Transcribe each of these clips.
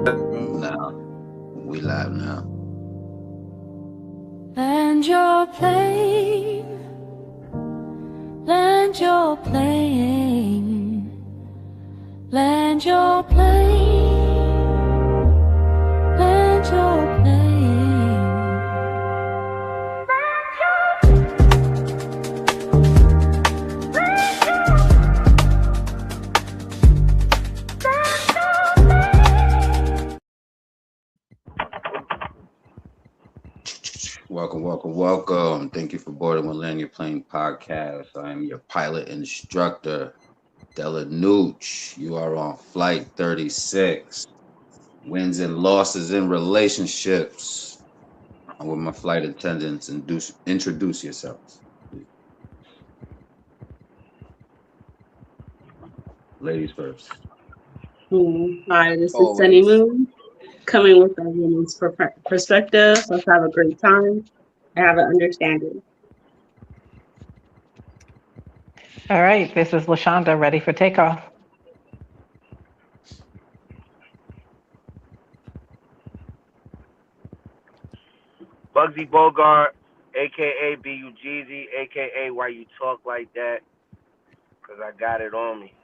Now, we live now. Land your plane, land your plane, land your plane, land your plane. Welcome. Thank you for boarding with Land Your Plane podcast. I am your pilot instructor, Della Nooch. You are on flight 36. Wins and losses in relationships. I'm with my flight attendants. Introduce yourselves. Ladies first. Hi, this is Sunny Moon, coming with a woman's perspective. Let's have a great time and have an understanding. All right, this is LaShonda, ready for takeoff. Bugsy Bogart, a.k.a. B.U. Jeezy, a.k.a. Why You Talk Like That, because I got it on me.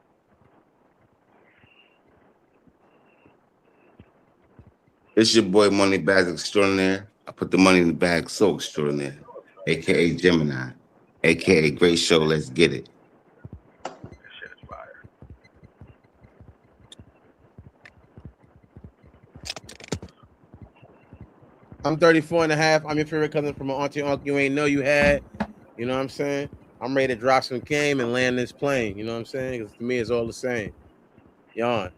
It's your boy Money Bags Extraordinaire. I put the money in the bag so extraordinaire. A.K.A. Gemini. A.K.A. Great Show, let's get it. That shit is fire. I'm 34 and a half. I'm your favorite cousin from an auntie uncle you ain't know you had. You know what I'm saying? I'm ready to drop some game and land this plane. You know what I'm saying? Because to me, it's all the same. Yawn.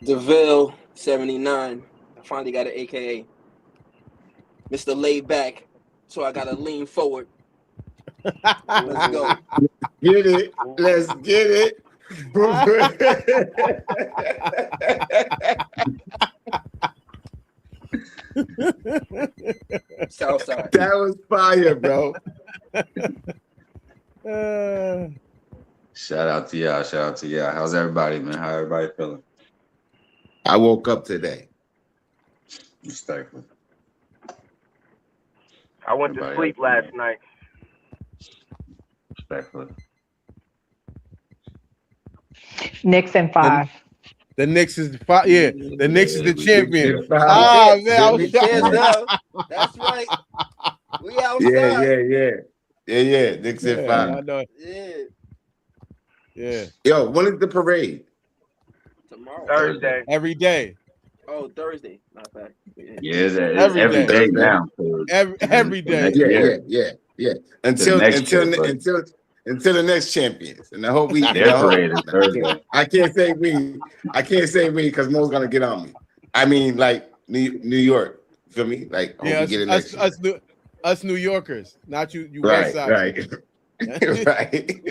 DeVille 79. I finally got an AKA. Mr. Laid Back. So I gotta lean forward. Let's go. Get it. Let's get it. Southside. That was fire, bro. Shout out to y'all. How's everybody, man? How everybody feeling? I woke up today. Respectful. I went to sleep last night. Respectfully. Knicks in 5. The Knicks is five. Yeah, the Knicks is the champion. Man, I was That's right. We outside. Yeah. Knicks at 5. I know. Yeah. Yo, when is the parade? Tomorrow. Thursday. Every day. Oh, Thursday. Matter of fact. Yeah, it's Every every day. day now. Every day. Yeah. Until the next champions. And I hope we their parade is Thursday. I can't say we because Mo's gonna get on me. I mean, like New York. Feel me? Like Yeah, us New Yorkers, not you West Side. Right.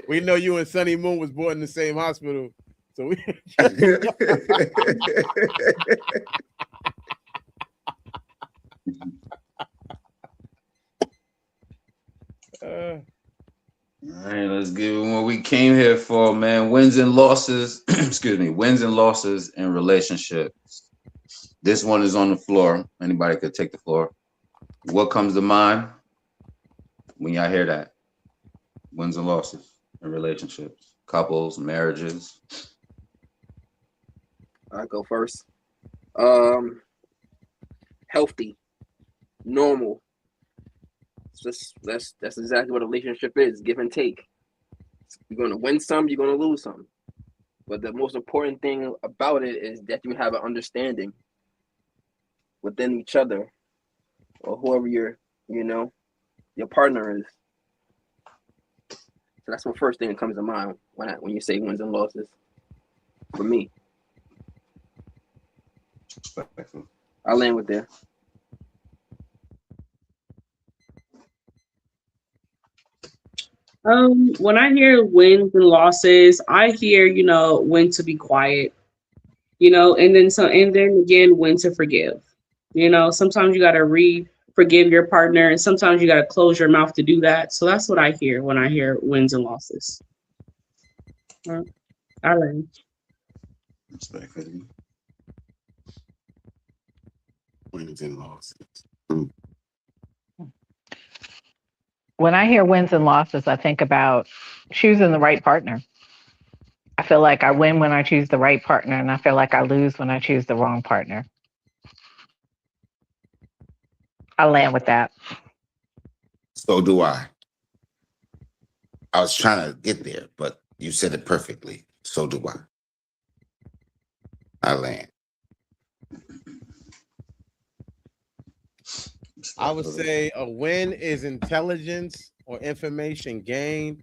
We know you and Sunny Moon was born in the same hospital. So we All right, let's give it what we came here for, man. Wins and losses. Wins and losses in relationships. This one is on the floor. Anybody could take the floor. What comes to mind when y'all hear that? Wins and losses in relationships, couples, marriages. I'll go first. Healthy, normal. That's exactly what a relationship is, give and take. You're going to win some, you're going to lose some. But the most important thing about it is that you have an understanding within each other or whoever your partner is. So that's the first thing that comes to mind when you say wins and losses for me. I'll land with that. When I hear wins and losses, I hear, when to be quiet, and then again, when to forgive. Sometimes you gotta forgive your partner, and sometimes you gotta close your mouth to do that. So that's what I hear when I hear wins and losses. I learned. Respectfully. Wins and losses. When I hear wins and losses, I think about choosing the right partner. I feel like I win when I choose the right partner, and I feel like I lose when I choose the wrong partner. I'll land with that. So do I. I was trying to get there, but you said it perfectly. So do I. I land. I would Respectfully. say a win is intelligence or information gained,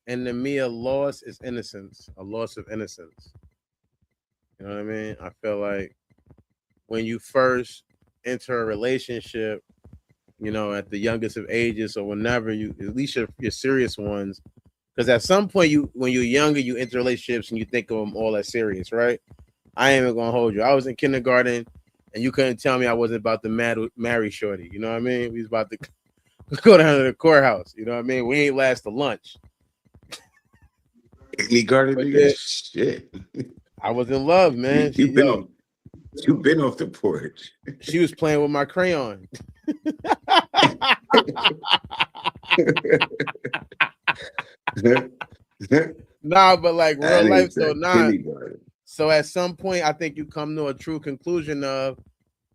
and to me, a loss is innocence, a loss of innocence. You know what I mean? I feel like when you first enter a relationship, you know, at the youngest of ages or whenever you, at least your serious ones, because at some point when you're younger, you enter relationships and you think of them all as serious, right? I ain't even gonna hold you. I was in kindergarten and you couldn't tell me I wasn't about to marry Shorty. You know what I mean? We was about to go down to the courthouse. You know what I mean? We ain't last to lunch. Any garden But nigga? then Shit. I was in love, man. You've been on you've been off the porch. She was playing with my crayon. Nah, but like real That nigga life though, said nah. kindergarten. So at some point, I think you come to a true conclusion of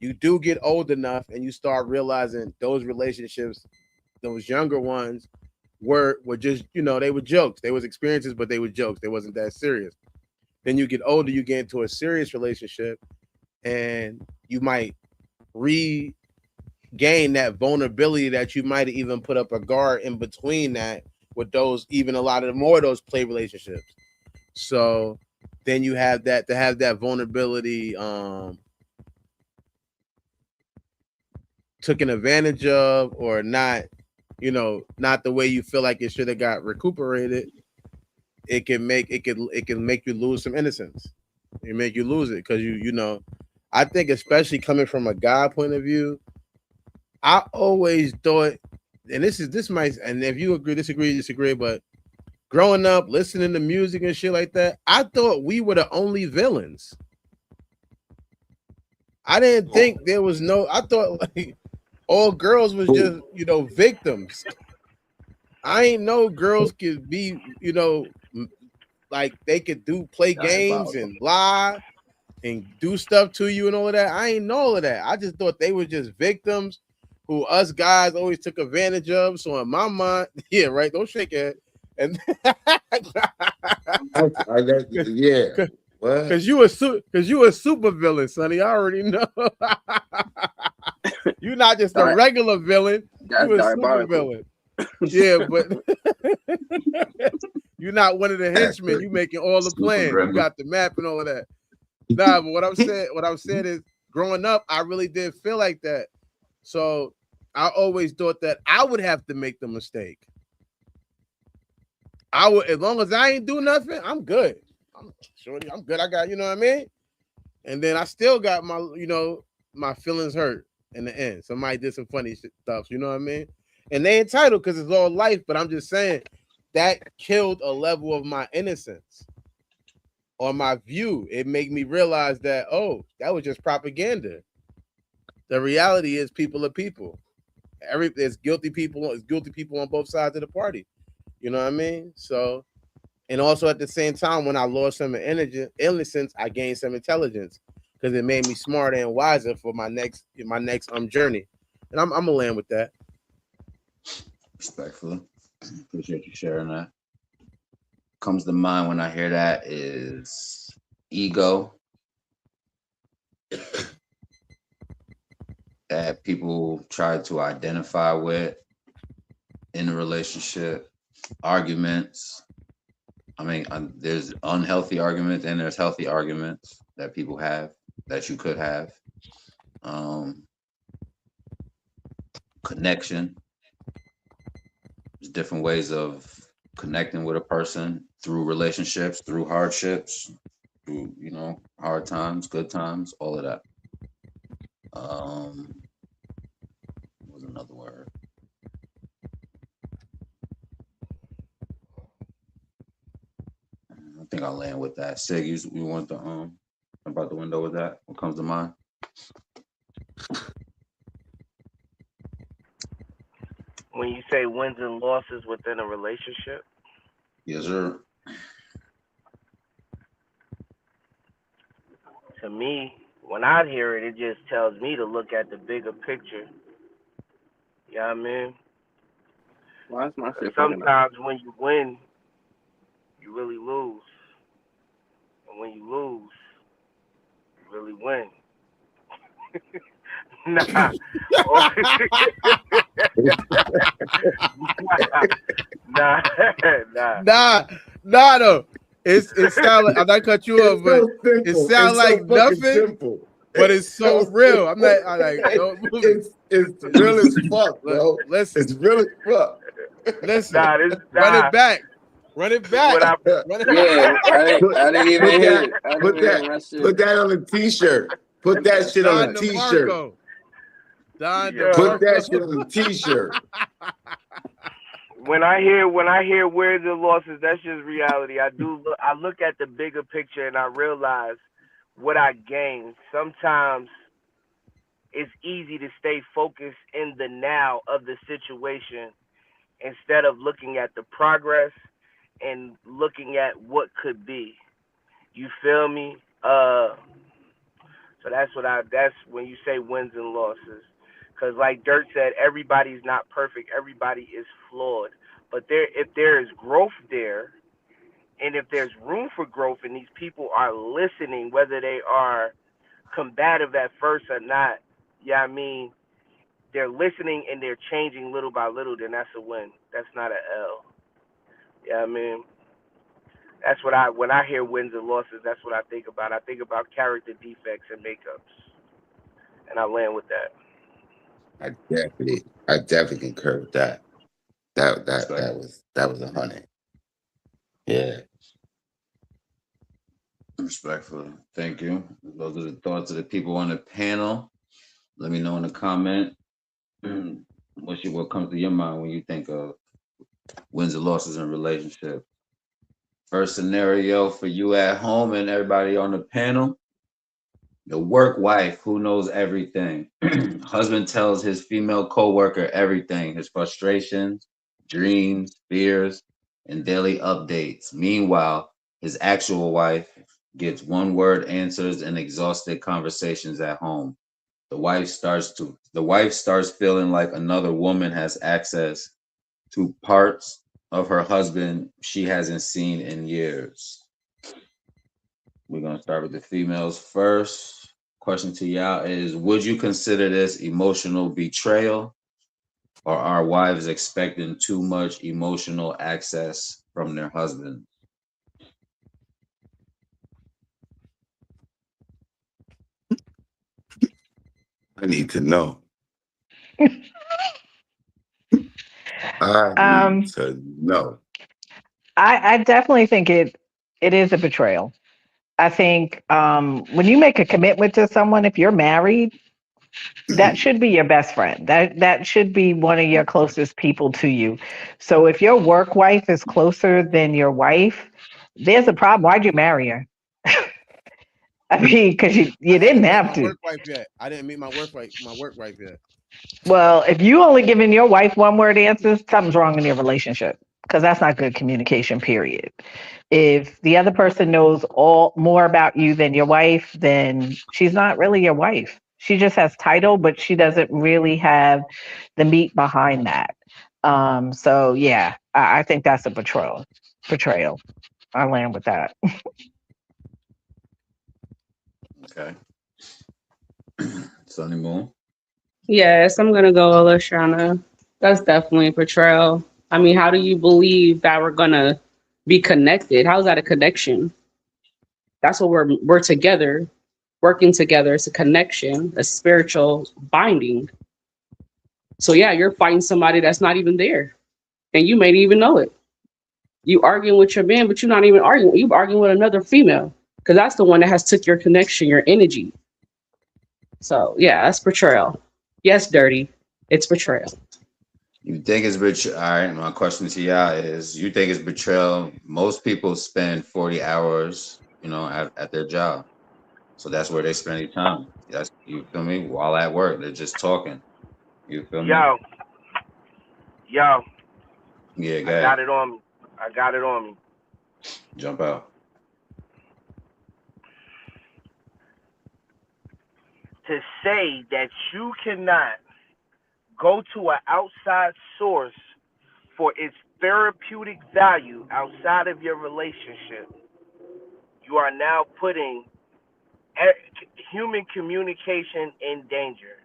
you do get old enough and you start realizing those relationships, those younger ones, were just, you know, they were jokes. They was experiences, but they were jokes. They wasn't that serious. Then you get older, you get into a serious relationship, and you might regain that vulnerability that you might even put up a guard in between that with those, even a lot of more of those play relationships. So then you have that, to have that vulnerability taken advantage of, or not, you know, not the way you feel like it should have got recuperated. It can make you lose some innocence. It make you lose it because you know, I think especially coming from a guy point of view, I always thought, and this might, and if you agree, disagree, but growing up listening to music and shit like that, I thought we were the only villains. I didn't think there was no. I thought like all girls was just, you know, victims. I ain't know girls could be, you know, like they could play games Diabolical. and lie and do stuff to you and all of that. I ain't know all of that. I just thought they were just victims who us guys always took advantage of. So in my mind, yeah, right. Don't shake it. And Yeah. What? because you a super villain, Sonny. I already know. You're not just a regular villain. That's You a super diabolical. villain. Yeah, but you're not one of the henchmen. You making all the Super plans. You gremlin. got the map and all of that. Nah, but what I'm saying is, growing up, I really did feel like that. So I always thought that I would have to make the mistake. I would, as long as I ain't do nothing, I'm good. I'm good. I got, you know what I mean? And then I still got my, you know, my feelings hurt in the end. Somebody did some funny stuff, you know what I mean? And they entitled because it's all life, but I'm just saying that killed a level of my innocence or my view. It made me realize that, oh, that was just propaganda. The reality is people are people. There's guilty people on both sides of the party. You know what I mean? So, and also at the same time, when I lost some innocence, I gained some intelligence because it made me smarter and wiser for my next journey. And I'm gonna land with that. Respectfully. Appreciate you sharing that. Comes to mind when I hear that is ego that people try to identify with in a relationship, arguments. I mean, there's unhealthy arguments and there's healthy arguments that people have that you could have. Um, Connection. There's different ways of connecting with a person through relationships, through hardships, through, you know, hard times, good times, all of that. What was another word? think I'll land with that. Sig, you want to jump out the window with that? What comes to mind? When you say wins and losses within a relationship, Yes, sir. to me, when I hear it, it just tells me to look at the bigger picture. You know what I mean? Why is my 'Cause shit fucking up? sometimes when you win, you really lose. And when you lose, you really win. Nah. nah. Nah. Nah, though. It sound like I'm not cut you off, It's but so simple. it sound It's like so fucking nothing, simple. but it's so real. I'm not. I like. Don't move it. It's real as fuck, bro. Listen, It's real as fuck. listen. Nah, this Run nah. it back. Run it back. What I Run it Yeah, back. I didn't even Put hear that, it. I didn't put even hear that, my shit. put that on a t-shirt. Put that shit on Don a t-shirt. DeMarco. Don Yo. Put that DeMarco. shit on a t-shirt. when I hear where the losses, that's just reality. I look at the bigger picture and I realize what I gained. Sometimes it's easy to stay focused in the now of the situation instead of looking at the progress and looking at what could be. You feel me? So that's when you say wins and losses. Because like Dirt said, everybody's not perfect. Everybody is flawed. But if there is growth there, and if there's room for growth, and these people are listening, whether they are combative at first or not, yeah, I mean, they're listening and they're changing little by little, then that's a win. That's not an L. Yeah, I mean, that's when I hear wins and losses, that's what I think about. I think about character defects and makeups, and I land with that. I definitely concur with that. That was 100. Yeah. Respectfully. Thank you. Those are the thoughts of the people on the panel. Let me know in the comment what comes to your mind when you think of wins and losses in relationship. First scenario for you at home and everybody on the panel. The work wife who knows everything. Husband tells his female coworker everything, his frustrations, dreams, fears, and daily updates. Meanwhile, his actual wife gets one-word answers and exhausted conversations at home. The wife starts feeling like another woman has access to parts of her husband she hasn't seen in years. We're gonna start with the females first. Question to y'all is: would you consider this emotional betrayal, or are wives expecting too much emotional access from their husband? I need to know. I Um, need to know. I definitely think it is a betrayal. I think when you make a commitment to someone, if you're married, that should be your best friend. That should be one of your closest people to you. So if your work wife is closer than your wife, there's a problem. Why'd you marry her? I mean, because you I didn't hadn't met have my to. work wife yet. I didn't meet my work wife yet. Well, if you only giving your wife one word answers, something's wrong in your relationship because that's not good communication, period. If the other person knows all more about you than your wife, then she's not really your wife. She just has title, but she doesn't really have the meat behind that. So yeah, I think that's a betrayal. Betrayal. I land with that. Okay. Sunny Moon. Yes, I'm gonna go with Lashana. That's definitely a portrayal. I mean, how do you believe that we're gonna be connected? How's that a connection? That's what we're together, working together. It's a connection, a spiritual binding. So yeah, you're fighting somebody that's not even there, and you may not even know it. You arguing with your man, but you're not even arguing. You arguing with another female because that's the one that has took your connection, your energy. So yeah, that's betrayal. Yes, dirty. It's betrayal. You think it's betrayal? All right. My question to y'all is: you think it's betrayal? Most people spend 40 hours, at their job, so that's where they spend their time. That's you feel me. While at work, they're just talking. You feel me? Yo, yo, Yeah, I go got ahead. it on me. I got it on me. Jump out. To say that you cannot go to an outside source for its therapeutic value outside of your relationship, you are now putting human communication in danger.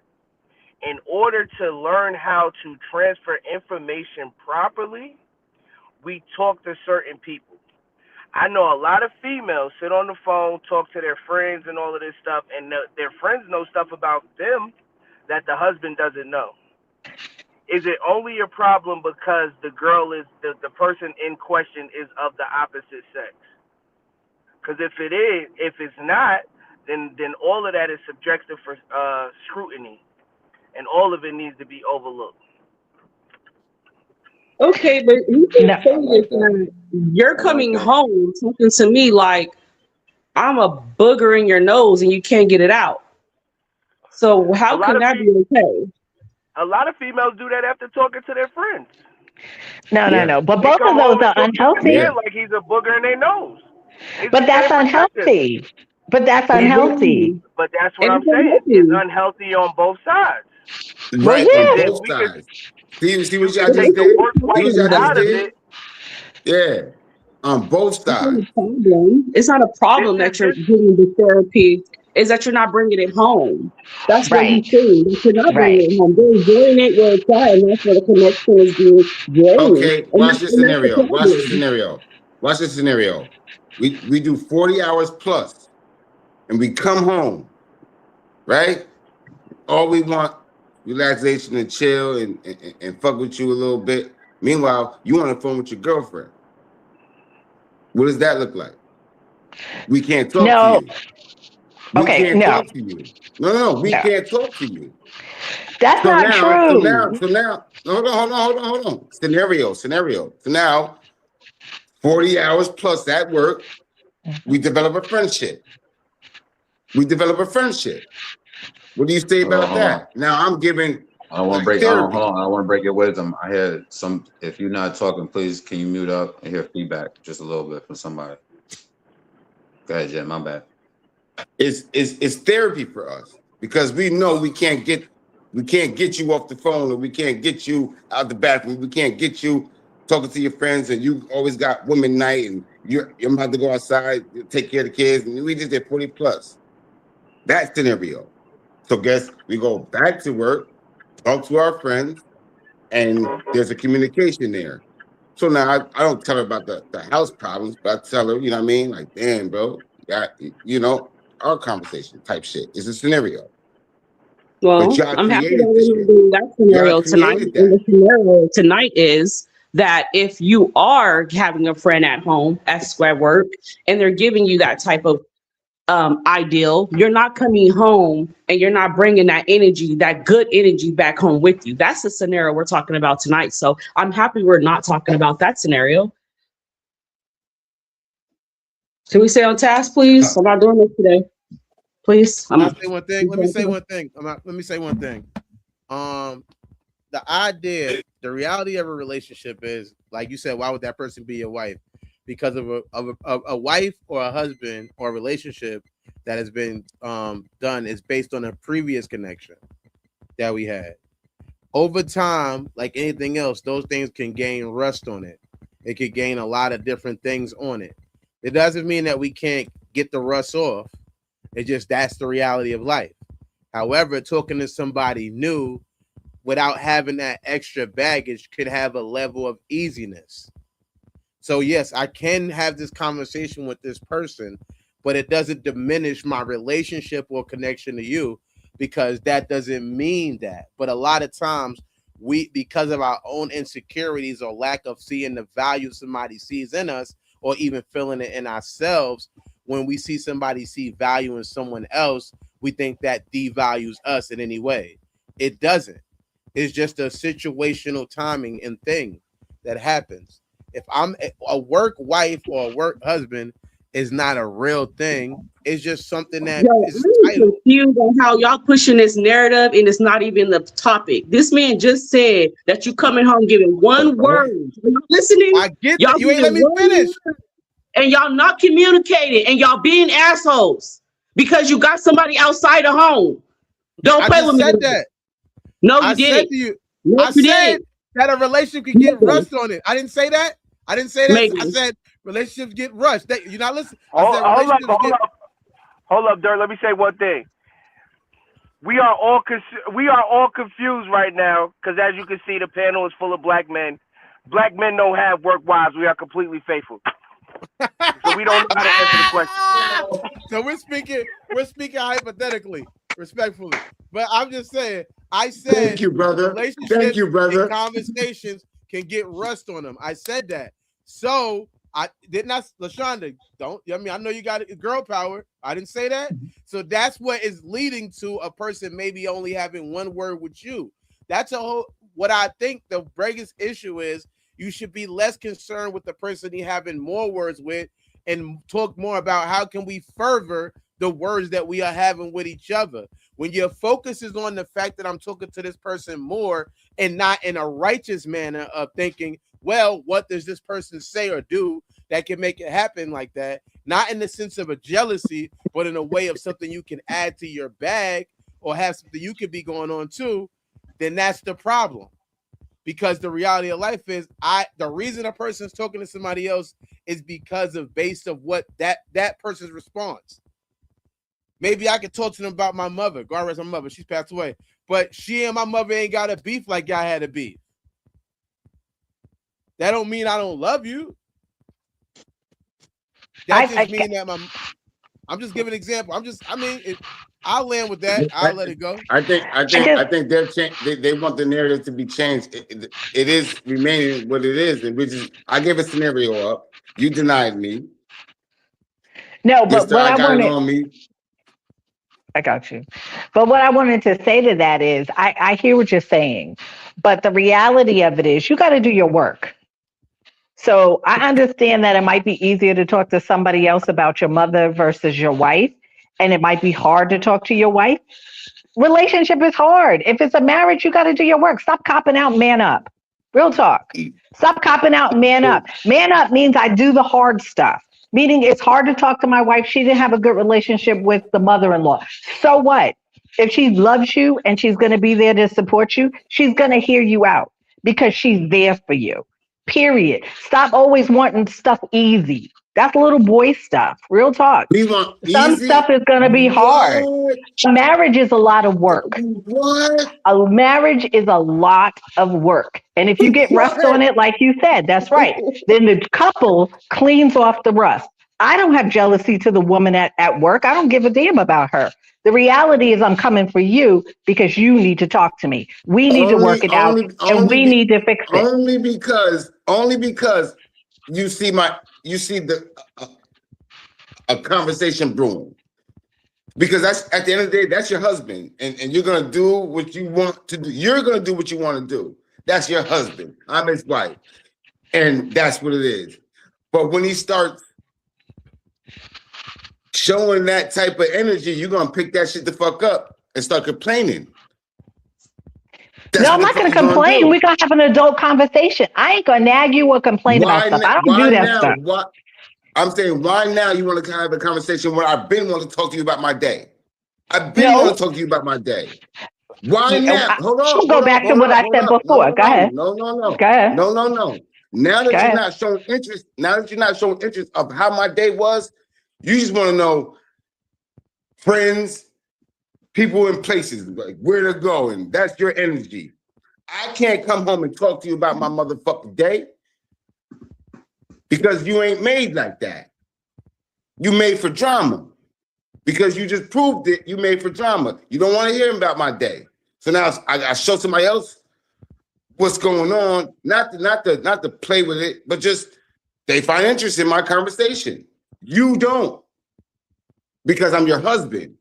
In order to learn how to transfer information properly, we talk to certain people. I know a lot of females sit on the phone, talk to their friends and all of this stuff, and their friends know stuff about them that the husband doesn't know. Is it only a problem because the girl is the person in question is of the opposite sex? Because if it's not, then all of that is subjective for scrutiny, and all of it needs to be overlooked. Okay, but you can No, say I this like that. that you're I like coming that. home talking to me like I'm a booger in your nose and you can't get it out. So A how lot can of that be okay? a lot of females do that after talking to their friends. no, no, Yeah. no. But They both come of those home and are talk to the unhealthy. man Yeah. like he's a booger in their nose. It's But that's getting protected. unhealthy. But that's unhealthy. Exactly. But that's what And I'm it's saying. It's unhealthy. unhealthy on both sides. Well, Right And on yeah. then both sides. See you what y'all can But take just this the is did? worst the See wife what problem, y'all just out of though. did? it. Yeah. On both This is sides. the problem. It's not a This problem is that you're this. getting the therapy. Is that you're not bringing it home. That's what he's Right. saying. That you're not bringing Right. it home. They're enjoying it where it's at, and that's where the connection is being drained. Okay, And watch that's, this and that's the scenario. Watch this problem. scenario. Watch this scenario. We do 40 hours plus and we come home, right? All we want relaxation and chill and fuck with you a little bit. Meanwhile, you on the phone with your girlfriend. What does that look like? We can't talk to No. you. We Okay. can't No. talk to you. No, we No. can't talk to you. That's So not now, so now, true. so now, hold on. Scenario. So now, 40 hours plus that work, we develop a friendship. We develop a friendship. What do you say Hold on, about hold on. that? Now I'm giving I don't want to like break. I don't hold therapy. on. I don't want to break your wisdom. I hear some. If you're not talking, please can you mute up? I hear feedback just a little bit from somebody. Go ahead, Jen. My bad. It's therapy for us because we know we can't get you off the phone or we can't get you out the bathroom. We can't get you talking to your friends and you always got women night and you're about to go outside, take care of the kids, and we just did 40 plus. That scenario. So guess we go back to work, talk to our friends, and there's a communication there. So now I don't tell her about the house problems, but I tell her, you know what I mean? Like, damn, bro, got our conversation type shit. It's a scenario. But Well, y'all I'm happy that created the we're not shit. doing that Y'all scenario tonight. created And the that. scenario tonight is that if you are having a friend at home at square work and they're giving you that type of ideal, you're not coming home and you're not bringing that energy, that good energy back home with you. That's the scenario we're talking about tonight. So I'm happy we're not talking about that scenario. Can we stay on task, please? I'm not doing this today. Please. Can I say one thing? Let me say one thing. Let me say one thing. Um, the idea, the reality of a relationship is, like you said, why would that person be your wife? Because of a wife or a husband or a relationship that has been done is based on a previous connection that we had. Over time, like anything else, those things can gain rust on it. It could gain a lot of different things on it. It doesn't mean that we can't get the rust off. It's just that's the reality of life. However, talking to somebody new without having that extra baggage could have a level of easiness. So yes, I can have this conversation with this person, but it doesn't diminish my relationship or connection to you because that doesn't mean that. But a lot of times we, because of our own insecurities or lack of seeing the value somebody sees in us or even feeling it in ourselves, when we see somebody see value in someone else, we think that devalues us in any way. It doesn't. It's just a situational timing and thing that happens. If I'm a work wife or a work husband is not a real thing. It's just something that Yo, is I'm titled. confused on how y'all pushing this narrative and it's not even the topic. This man just said that you coming home giving one word. Y'all listening? I get Y'all that. You ain't giving let me one finish. word and y'all not communicating and y'all being assholes because you got somebody outside the home. Don't I play just with me. said that. No, I you said didn't. to you, No, I you said didn't. that a relationship could get Megan, rust on it. I didn't say that. I didn't say that. I Megan. said relationships get rushed. You're not listening. I Hold, said hold up, relationships hold get. up, hold up, Dirt. Let me say one thing. We are all confused right now because, as you can see, the panel is full of black men. Black men don't have work wives. We are completely faithful, so we don't know how to answer the question. So we're speaking hypothetically, respectfully. But I'm just saying, I said Thank you, brother. Thank relationships you, and brother. conversations can get rust on them. I said that. So I did not, LaShonda, don't, I mean, I know you got girl power. I didn't say that. So that's what is leading to a person maybe only having one word with you. That's a whole, what I think the biggest issue is, you should be less concerned with the person you having more words with and talk more about how can we further the words that we are having with each other. When your focus is on the fact that I'm talking to this person more and not in a righteous manner of thinking, well, what does this person say or do that can make it happen like that? Not in the sense of a jealousy, but in a way of something you can add to your bag or have something you could be going on too, then that's the problem. Because the reality of life is, the reason a person is talking to somebody else is because of based of what that person's response. Maybe I could talk to them about my mother. God rest my mother, she's passed away. But she and my mother ain't got a beef like y'all had a beef. That don't mean I don't love you. That just mean that I'm just giving an example. I'll land with that. I'll let it go. I think they want the narrative to be changed. It is remaining what it is, and which is I gave a scenario up. You denied me. No, but Mister, what I I got it wanted, on me. I got you. But what I wanted to say to that is, I hear what you're saying, but the reality of it is, you got to do your work. So I understand that it might be easier to talk to somebody else about your mother versus your wife, and it might be hard to talk to your wife. Relationship is hard. If it's a marriage, you got to do your work. Stop copping out, man up. Real talk. Stop copping out, man up. Man up means I do the hard stuff. Meaning it's hard to talk to my wife. She didn't have a good relationship with the mother-in-law. So what? If she loves you and she's going to be there to support you, she's going to hear you out because she's there for you. Period. Stop always wanting stuff easy. That's little boy stuff. Real talk. We want Some easy. stuff is going to be hard. What? Marriage is a lot of work. What? A marriage is a lot of work. And if you get rust on What? it, like you said, that's right. Then the couple cleans off the rust. I don't have jealousy to the woman at work. I don't give a damn about her. The reality is I'm coming for you because you need to talk to me. We need to work it out and we need to fix it. Only because you see the a conversation brewing. Because that's at the end of the day, that's your husband, and you're gonna do what you want to do. You're gonna do what you want to do. That's your husband. I'm his wife, and that's what it is. But when he starts showing that type of energy, you're gonna pick that shit the fuck up and start complaining. That's No, I'm what the not fuck going to you gonna complain. do. We're going to have an adult conversation. I ain't going to nag you or complain about stuff. I don't do that now? stuff. What I'm saying, why now you want to have a conversation where I've been wanting to talk to you about my day? I've been No, wanting to talk to you about my day. Why now? Hold I'll on, go hold on, back to hold what on, I hold said on. before. Go ahead. No. Go ahead. No. Now Go that you're ahead. not showing interest, of how my day was, you just want to know friends, people, and places, like where to go, and that's your energy. I can't come home and talk to you about my motherfucking day because you ain't made like that. You made for drama because you just proved it. You made for drama. You don't want to hear about my day. So now I show somebody else what's going on, not to play with it, but just they find interest in my conversation. You don't, because I'm your husband,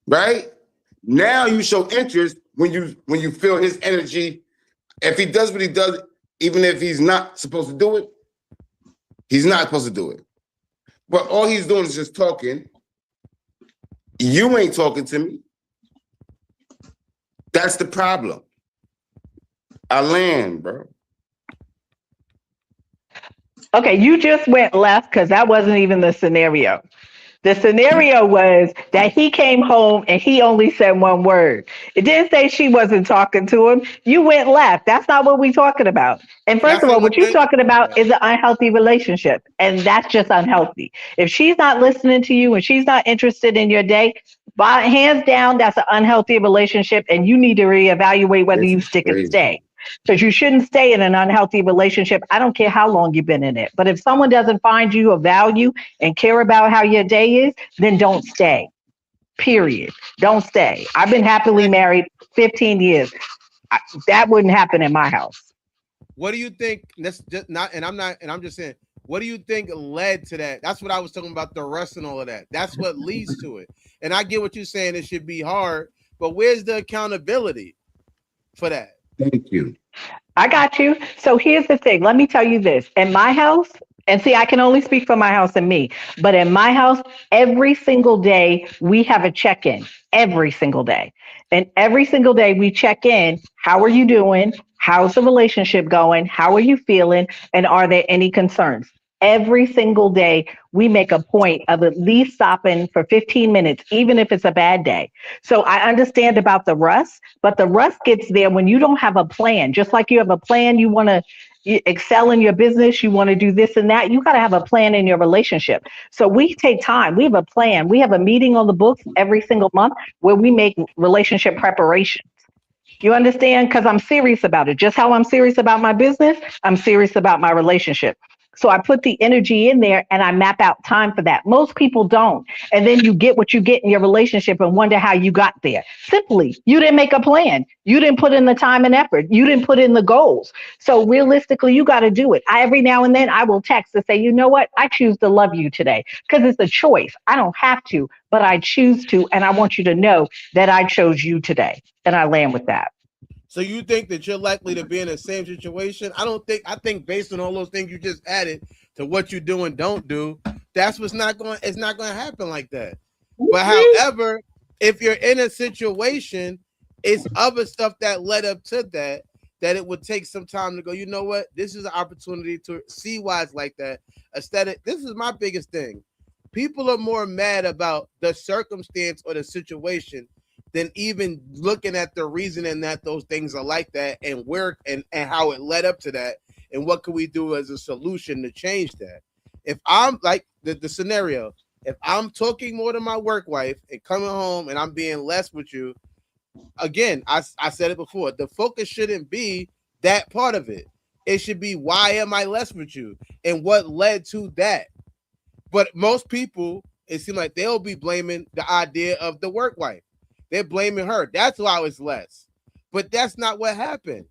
right? Now you show interest when you feel his energy, if he does what he does, even if he's not supposed to do it, he's not supposed to do it. But all he's doing is just talking. You ain't talking to me. That's the problem. I land, bro. Okay, you just went left because that wasn't even the scenario. The scenario was that he came home and he only said one word. It didn't say she wasn't talking to him. You went left. That's not what we're talking about. And Can I first of say all, one what you're thing? talking about is an unhealthy relationship. And that's just unhealthy. If she's not listening to you and she's not interested in your day, by hands down, that's an unhealthy relationship. And you need to reevaluate whether This you is stick and crazy. stay. Because you shouldn't stay in an unhealthy relationship. I don't care how long you've been in it. But if someone doesn't find you of value and care about how your day is, then don't stay. Period. Don't stay. I've been happily married 15 years. I, that wouldn't happen in my house. What do you think? That's just not, and I'm not, and I'm just saying. What do you think led to that? That's what I was talking about, the rest and all of that. That's what leads to it. And I get what you're saying. It should be hard, but where's the accountability for that? Thank you. I got you. So here's the thing. Let me tell you this. In my house, and see, I can only speak for my house and me, but in my house, every single day we have a check in. Every single day. And every single day we check in. How are you doing? How's the relationship going? How are you feeling? And are there any concerns? Every single day, we make a point of at least stopping for 15 minutes, even if it's a bad day. So I understand about the rust, but the rust gets there when you don't have a plan. Just like you have a plan, you want to excel in your business, you want to do this and that, you got to have a plan in your relationship. So we take time. We have a plan. We have a meeting on the books every single month where we make relationship preparation. You understand? Because I'm serious about it. Just how I'm serious about my business, I'm serious about my relationship. So I put the energy in there and I map out time for that. Most people don't. And then you get what you get in your relationship and wonder how you got there. Simply, you didn't make a plan. You didn't put in the time and effort. You didn't put in the goals. So realistically, you got to do it. Every now and then I will text to say, you know what? I choose to love you today because it's a choice. I don't have to, but I choose to. And I want you to know that I chose you today. And I land with that. So you think that you're likely to be in the same situation? I don't think. I think based on all those things you just added to what you do and don't do, that's what's not going. It's not going to happen like that. But however, if you're in a situation, it's other stuff that led up to that. That it would take some time to go. You know what? This is an opportunity to see why it's like that. Aesthetic. This is my biggest thing. People are more mad about the circumstance or the situation than even looking at the reasoning that those things are like that and where and how it led up to that and what can we do as a solution to change that. If I'm like the scenario, if I'm talking more to my work wife and coming home and I'm being less with you, again, I said it before, the focus shouldn't be that part of it. It should be why am I less with you and what led to that. But most people, it seems like they'll be blaming the idea of the work wife. They're blaming her. That's why it's less. But that's not what happened.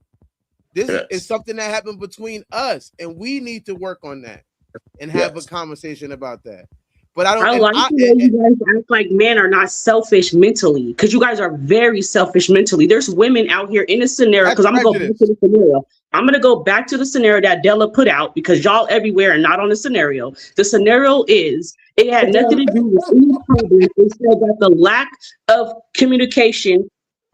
This is something that happened between us, and we need to work on that and have a conversation about that. But I I don't. like the way you guys act like men are not selfish mentally, because you guys are very selfish mentally. There's women out here in a scenario, because I'm gonna go back to the scenario. I'm gonna go back to the scenario that Della put out because y'all everywhere and not on the scenario. The scenario is it had nothing to do with any problem. It said that the lack of communication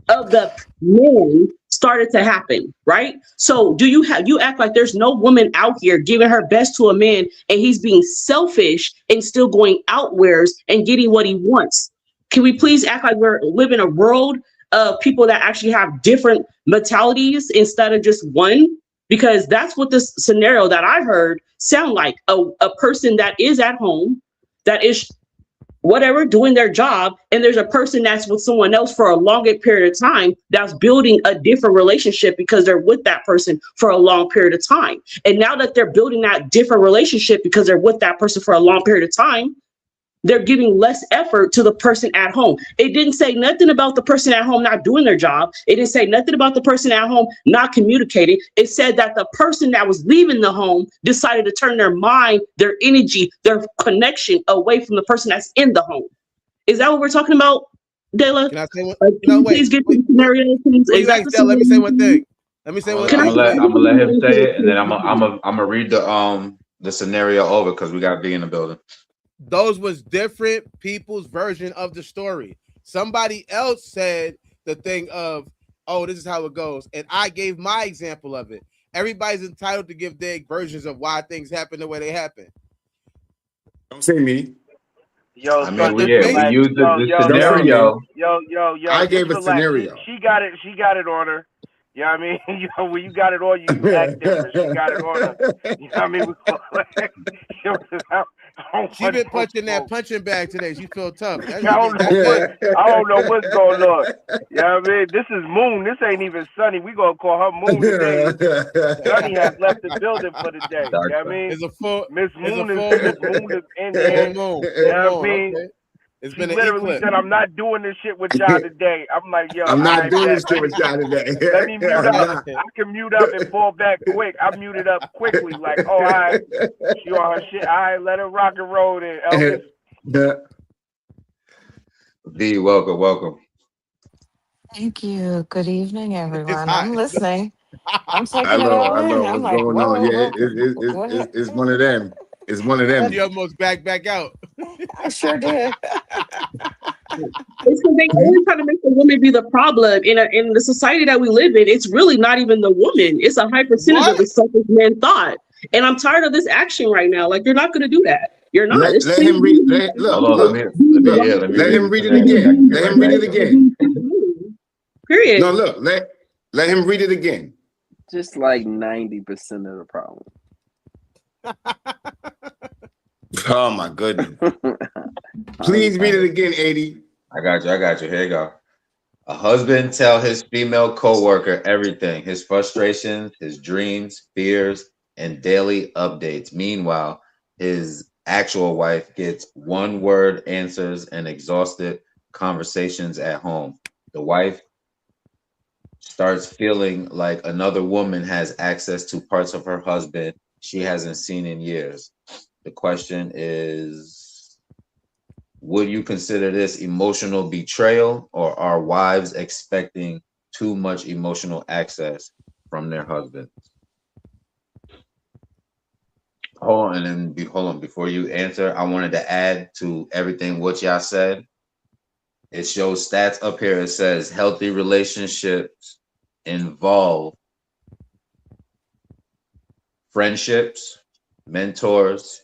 of the men started to happen, right? So do you act like there's no woman out here giving her best to a man and he's being selfish and still going outwards and getting what he wants? Can we please act like we're living a world of people that actually have different mentalities instead of just one? Because that's what this scenario that I heard sound like, a person that is at home, that is whatever, doing their job, and there's a person that's with someone else for a longer period of time that's building a different relationship because they're with that person for a long period of time. And now that they're building that different relationship because they're with that person for a long period of time, they're giving less effort to the person at home. It didn't say nothing about the person at home not doing their job. It didn't say nothing about the person at home not communicating. It said that the person that was leaving the home decided to turn their mind, their energy, their connection away from the person that's in the home. Is that what we're talking about? Dayla, Can I say one? can No, you wait. please get to Wait. the scenario, please? Before Is you that ask the that, let me scenario? say one thing. Let me say one Can I? I'm thing, gonna let please. I'm gonna let him say it, and then Can I'm gonna read the scenario over because we got V in the building. Those was different people's version of the story. Somebody else said the thing of, "Oh, this is how it goes," and I gave my example of it. Everybody's entitled to give their versions of why things happen the way they happen. Don't say me. Yo, I mean, But son, we the this yeah, the we base, last. used Yo, the yo, Don't yo, say me. scenario. yo. I This gave a the last. scenario. She got it. She got it on her. You know what I mean? Yo, when you got it on you, you act different. She got it on her. You know what I mean? Yo, I don't she want been no punching that smoke. punching bag today. She feel tough. I don't know That's what. it. I don't know what's going on. You know what I mean? This is Moon. This ain't even Sunny. We gonna call her Moon today. Sunny has left the building for the day. You know what I Dark mean? It's a full. Miss It's a Moon is full Miss moon. Moon is in Full here. moon. You Full know what I moon. mean? Okay. It's She been an literally eclipse. said, "I'm not doing this shit with y'all today." I'm like, "Yo, I'm not I doing bet. this shit with y'all today. Let me mute I'm up. not. I can mute up and fall back quick. I muted up quickly, like, oh, all right, she on her shit. All right, let her rock and roll then, Elvis. V, welcome, welcome. Thank you. Good evening, It's everyone. hot. I'm listening. I'm taking it I all in. know I'm what's like, going on. whoa, Yeah, what, what? it's one of them. It's one of She them. almost back out. I sure did. It's because they always try to make the woman be the problem in the society that we live in. It's really not even the woman. It's a high percentage of What? the selfish men thought. And I'm tired of this action right now. Like you're not going to do that. You're not. It's Let plenty him of read. women Hold Look, on, out look, here being the look. let me Let wife, read him the read it scenario. I again. gotta get Let right him read back it to it. again. Period. No, look. Let him read it again. Just like 90% of the problem. Oh my goodness. I'm, Please read it again, 80. I got you. I got you. Here you go. A husband tell his female coworker everything, his frustrations, his dreams, fears, and daily updates. Meanwhile, his actual wife gets one word answers and exhausted conversations at home. The wife starts feeling like another woman has access to parts of her husband she hasn't seen in years. The question is, would you consider this emotional betrayal, or are wives expecting too much emotional access from their husband? Hold on, and then hold on before you answer. I wanted to add to everything what y'all said. It shows stats up here. It says healthy relationships involve friendships, mentors,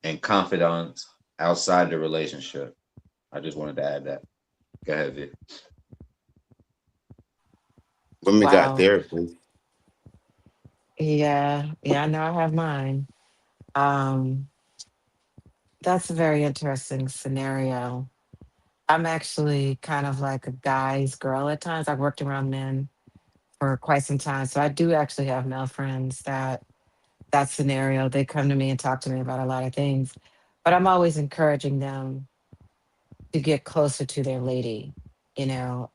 and confidants outside the relationship. I just wanted to add that. Go ahead, Vic. Women got Wow. therapy. Yeah, I know I have mine. Um, that's a very interesting scenario. I'm actually kind of like a guy's girl at times. I've worked around men for quite some time. So I do actually have male friends that scenario, they come to me and talk to me about a lot of things. But I'm always encouraging them to get closer to their lady, you know.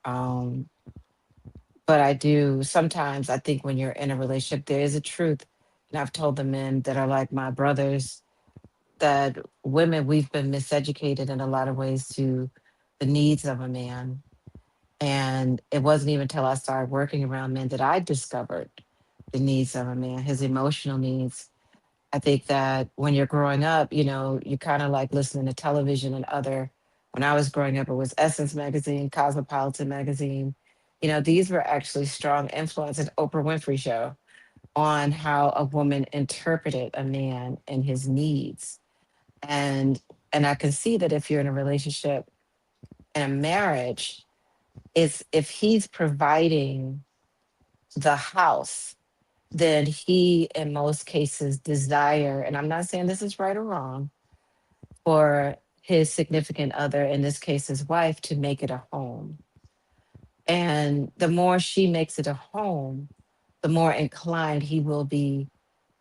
But I do sometimes, I think when you're in a relationship, there is a truth. And I've told the men that are like my brothers that women, we've been miseducated in a lot of ways to the needs of a man. And it wasn't even until I started working around men that I discovered the needs of a man, his emotional needs. I think that when you're growing up, you know, you kind of like listening to television and other. When I was growing up, it was Essence magazine, Cosmopolitan magazine. You know, these were actually strong influences. Oprah Winfrey show on how a woman interpreted a man and his needs. And and I can see that if you're in a relationship and a marriage, it's if he's providing the house, then he in most cases desire, and I'm not saying this is right or wrong, for his significant other, in this case his wife, to make it a home. And the more she makes it a home, the more inclined he will be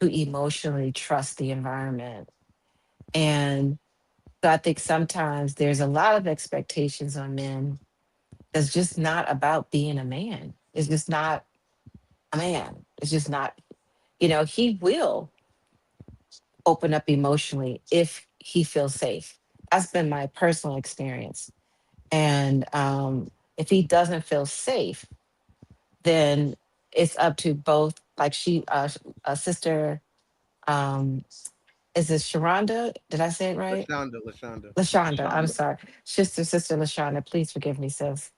to emotionally trust the environment. And so I think sometimes there's a lot of expectations on men that's just not about being a man. It's just not a man. It's just not, you know, he will open up emotionally if he feels safe. That's been my personal experience. And if he doesn't feel safe, then it's up to both. Like a sister, um, is it Sharonda? Did I say it right? Lashonda. Lashonda. I'm Shonda. sorry, sister Lashonda. Please forgive me, sis.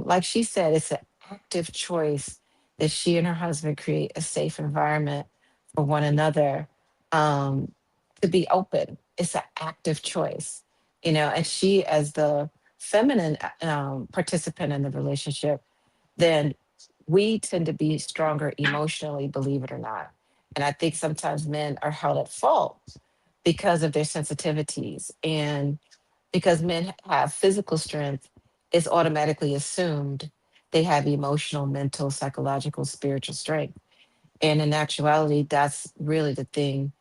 Like she said, it's an active choice that she and her husband create a safe environment for one another, um, to be open. It's an active choice, and she, as the feminine participant in the relationship, then we tend to be stronger emotionally, believe it or not. And I think sometimes men are held at fault because of their sensitivities. And because men have physical strength, it's automatically assumed they have emotional, mental, psychological, spiritual strength. And in actuality, that's really the thing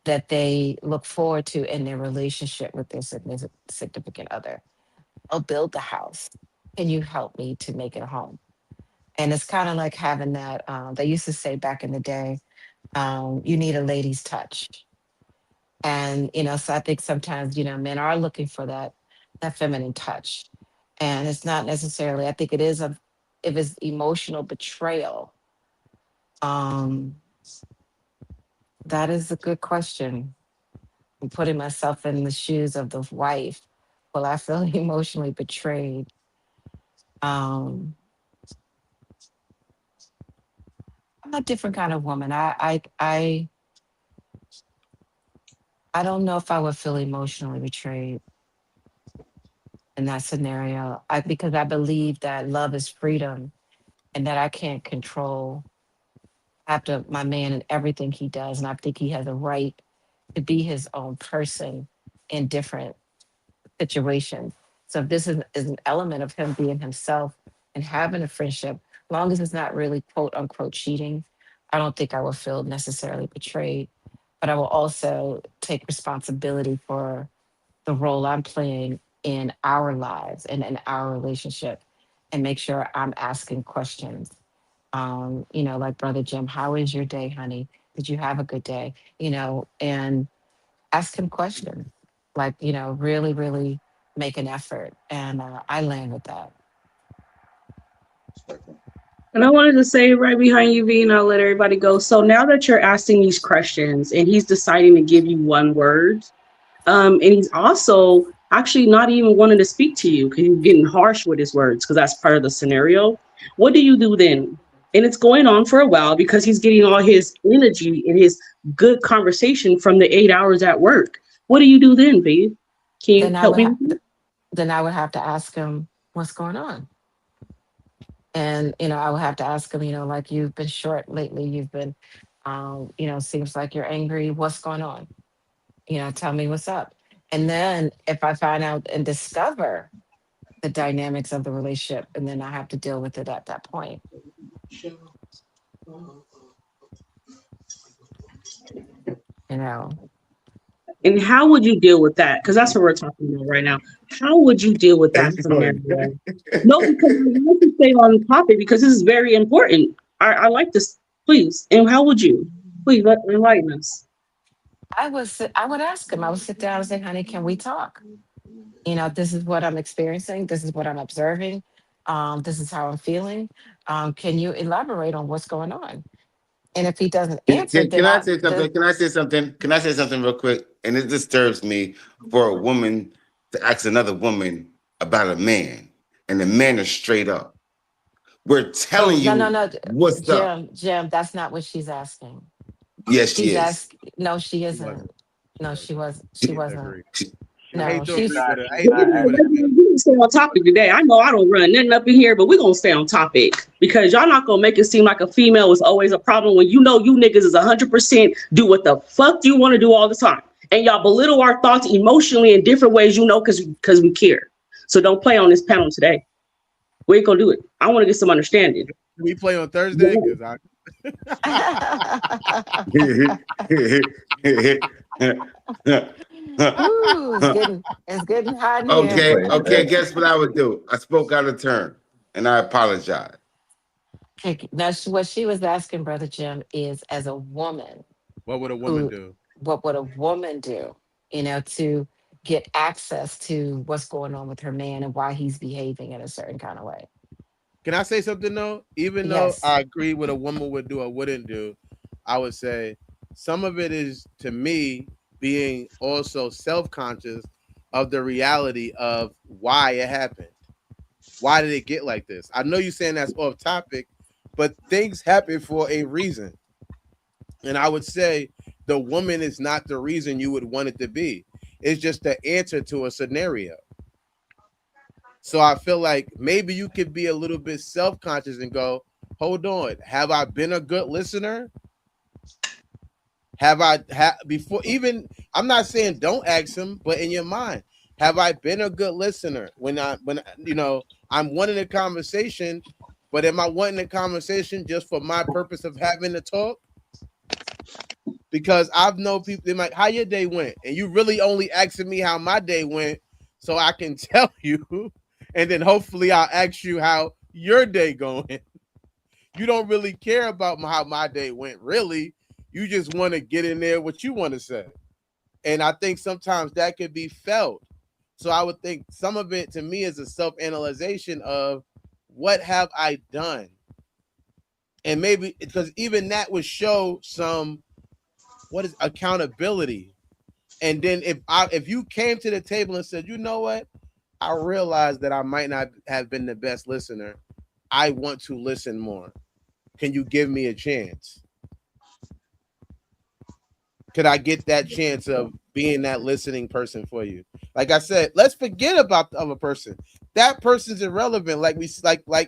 that they look forward to in their relationship with their significant other. I'll build the house. Can you help me to make it a home? And it's kind of like having that. They used to say back in the day, you need a lady's touch. And so I think sometimes men are looking for that feminine touch, and it's not necessarily. I think it is a if it's emotional betrayal. Um, that is a good question. I'm putting myself in the shoes of the wife. Will I feel emotionally betrayed? Um, I'm a different kind of woman. I don't know if I would feel emotionally betrayed in that scenario. Because I believe that love is freedom, and that I can't control after my man and everything he does. And I think he has a right to be his own person in different situations. So if this is an element of him being himself and having a friendship, long as it's not really quote unquote cheating, I don't think I will feel necessarily betrayed. But I will also take responsibility for the role I'm playing in our lives and in our relationship, and make sure I'm asking questions. Like Brother Jim, how is your day, honey? Did you have a good day? And ask him questions. Like, really, really make an effort. And I land with that. And I wanted to say right behind you, V, and I'll let everybody go. So now that you're asking these questions and he's deciding to give you one word, and he's also actually not even wanting to speak to you because he's getting harsh with his words because that's part of the scenario. What do you do then? And it's going on for a while because he's getting all his energy and his good conversation from the 8 hours at work. What do you do then, V? Can you Then I help would me ha- with that? then I would have to ask him what's going on. And I would have to ask him, like, you've been short lately, you've been seems like you're angry. What's going on? Tell me what's up. And then if I find out and discover the dynamics of the relationship, and then I have to deal with it at that point. You know, And how would you deal with that? Because that's what we're talking about right now. How would you deal with that scenario? No, because I want to stay on topic because this is very important. I like this. Please. And how would you? Please enlighten us. I would ask him. I would sit down and say, "Honey, can we talk? This is what I'm experiencing. This is what I'm observing. This is how I'm feeling. Can you elaborate on what's going on?" And if he doesn't answer, Can then I I say then something? Can I say something? Can I say something real quick? And it disturbs me for a woman to ask another woman about a man, and the man is straight up. We're no, telling no, no, you no, what's up. Jim. That's not what she's asking. Yes, she She's is. asked. No, she She wasn't. isn't. She No, wasn't. she I wasn't. agree. She- She I No, hate to she's agree, she's not but I she's hate to not agree, but it's asking. We can stay on topic today. I know I don't run nothing up in here, but we're gonna stay on topic because y'all not gonna make it seem like a female is always a problem when you know you niggas is 100% do what the fuck you want to do all the time, and y'all belittle our thoughts emotionally in different ways, because we care. So don't play on this panel today. We ain't gonna do it. I want to get some understanding. Can we play on Thursday? Yeah. Because I Ooh, it's getting hot in You here. Okay, playing okay. dirty. Guess what I would do? I spoke out of turn, and I apologize. Okay, now, what she was asking, Brother Jim, is as a woman, what would a woman who, do? what would a woman do? To get access to what's going on with her man and why he's behaving in a certain kind of way. Can I say something though? Even though Yes. I agree what a woman would do or wouldn't do, I would say some of it is to me being also self-conscious of the reality of why it happened. Why did it get like this? I know you're saying that's off topic, but things happen for a reason. And I would say the woman is not the reason you would want it to be. It's just the answer to a scenario. So I feel like maybe you could be a little bit self-conscious and go, hold on, have I been a good listener? Before even I'm not saying don't ask him, but in your mind, have I been a good listener when I'm wanting a conversation, but am I wanting a conversation just for my purpose of having to talk? Because I've known people they like how your day went, and you really only asking me how my day went, so I can tell you, and then hopefully I'll ask you how your day going. You don't really care about how my day went, really. You just want to get in there what you want to say. And I think sometimes that could be felt. So I would think some of it to me is a self-analyzation of what have I done? And maybe because even that would show some what is accountability. And then if you came to the table and said, you know what, I realize that I might not have been the best listener. I want to listen more. Can you give me a chance? Could I get that chance of being that listening person for you? Like I said, let's forget about the other person. That person's irrelevant. Like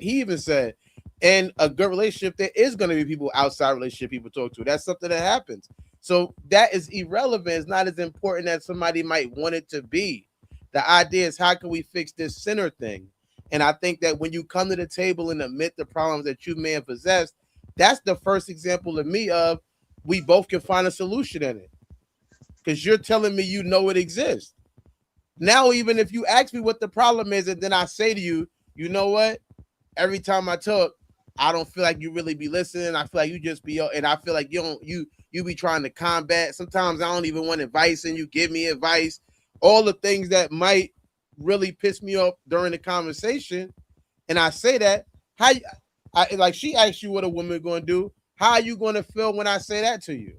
he even said, in a good relationship, there is going to be people outside relationship people talk to. That's something that happens. So that is irrelevant. It's not as important as somebody might want it to be. The idea is how can we fix this center thing? And I think that when you come to the table and admit the problems that you may have possessed, that's the first example of me of we both can find a solution in it. Because you're telling me you know it exists. Now, even if you ask me what the problem is, and then I say to you, you know what? Every time I talk, I don't feel like you really be listening. I feel like you just be, and I feel like you be trying to combat. Sometimes I don't even want advice, and you give me advice. All the things that might really piss me off during the conversation, and I say that, like she asked you what a woman going to do. How are you going to feel when I say that to you?